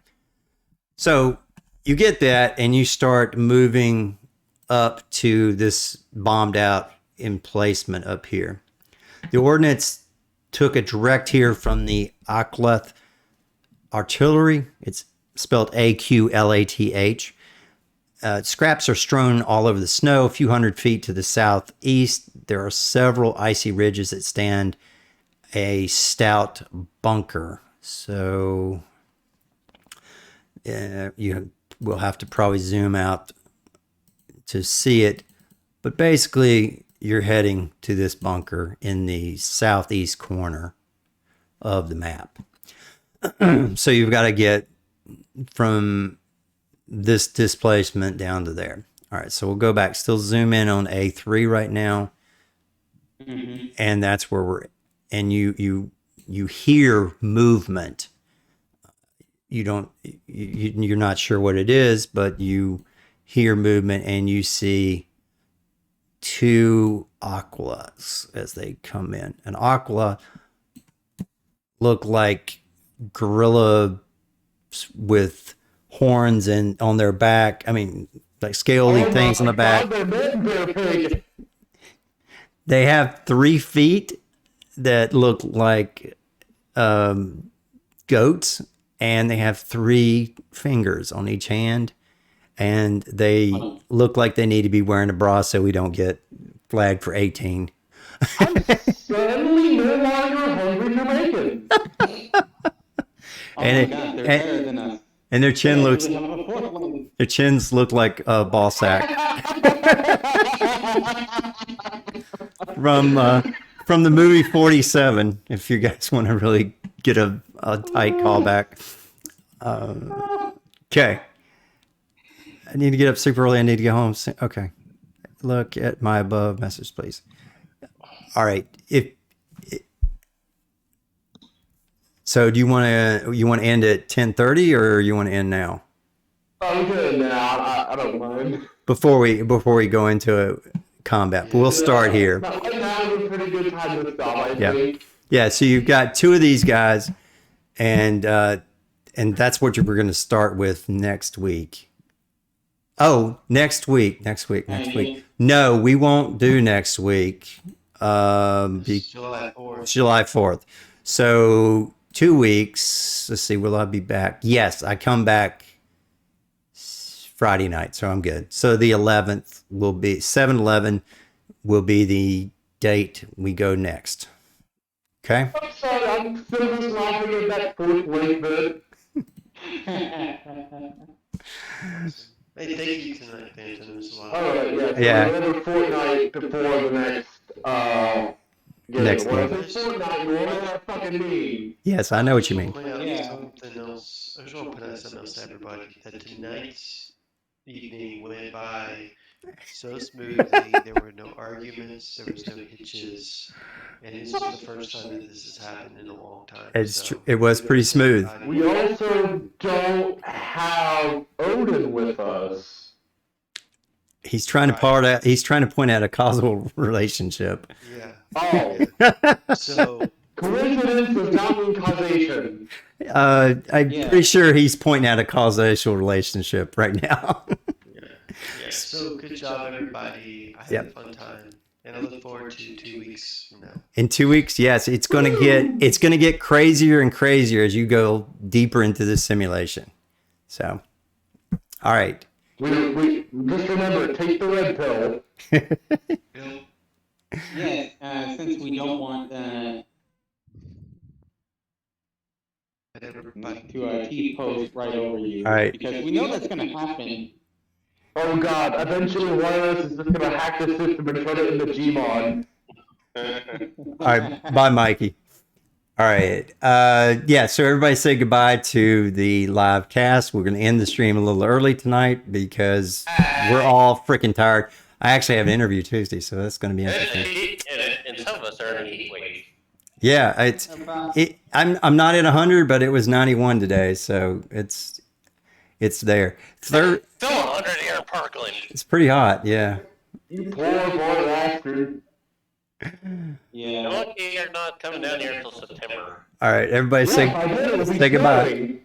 so you get that, and you start moving up to this bombed out emplacement up here. The ordnance took a direct here from the Aklath artillery. It's spelled Aqlath. Scraps are strewn all over the snow. A few hundred feet to the southeast, there are several icy ridges that stand a stout bunker. So you will have to probably zoom out to see it, but basically you're heading to this bunker in the southeast corner of the map. So you've got to get from this displacement down to there. All right, so we'll go back, still zoom in on A3 right now. And that's where and you hear movement you don't you're not sure what it is, but you hear movement and you see two aquas as they come in. An aqua look like gorilla with horns and on their back. I mean, like scaly things on the back. They have 3 feet that look like goats, and they have 3 fingers on each hand, and they look like they need to be wearing a bra so we don't get flagged for 18.
I'm suddenly no longer hungry for bacon.
And
God, they're better than us.
and their chin looks their chins look like a ball sack. From the movie 47, if you guys want to really get a tight callback. Okay. I need to get up super early. I need to get home. Okay. Look at my above message, please. All right. So do you want to end at 10:30 or you want to end now?
I'm good now. I don't mind.
Before we go into combat, but we'll start here.
Right now is a pretty good time to stop, I think.
Yeah. So you've got 2 of these guys, and that's what we're going to start with next week. Oh, next week. No, we won't do next week.
July 4th.
July 4th. So 2 weeks. Let's see. Will I be back? Yes, I come back Friday night, so I'm good. So the 11th will be 7/11 will be the date we go next. Okay.
I'm sorry, I'm still just laughing at that fourth link bit.
Hey, thank you tonight, Phantom, as well.
Alright, yeah.
Yeah.
So another fortnight before the next
Next
game.
game.
What is fortnight? What does that fucking mean?
Yes, I know what you mean.
Point out
Yeah.
something else. I just want to point out something else to everybody. That tonight's evening went by so smoothly. There were no arguments. There was no hitches. And this is the first time that this has happened in a long time.
It was pretty smooth.
We also don't have Odin with us.
He's trying to point out a causal relationship.
Yeah.
Oh,
So
coincidence does not mean causation.
I'm pretty sure he's pointing out a causal relationship right now.
yeah. So good job, everybody. I had a fun time, and I look forward to 2 weeks from now.
In 2 weeks, yes, it's gonna get crazier and crazier as you go deeper into this simulation. So, all right.
We just remember, take the red pill.
Bill,
Yes, since we don't want
and everybody.
to T-post right over you.
All right.
Because we know that's going to happen.
Oh god, eventually one of us is just gonna hack the system and put it in the Gmod.
All right. Bye, Mikey. All right. So everybody say goodbye to the live cast. We're going to end the stream a little early tonight because we're all freaking tired. I actually have an interview Tuesday, so that's going to be interesting.
And some of us are in a heat wave.
Yeah, I'm not at 100, but it was 91 today, so it's there.
Still 100 here in Parkland.
It's pretty hot. Yeah.
You poor bastard.
Yeah.
Lucky you're not coming down here until September.
All right, everybody
Yeah, I did, it'll be
say goodbye.
snowing.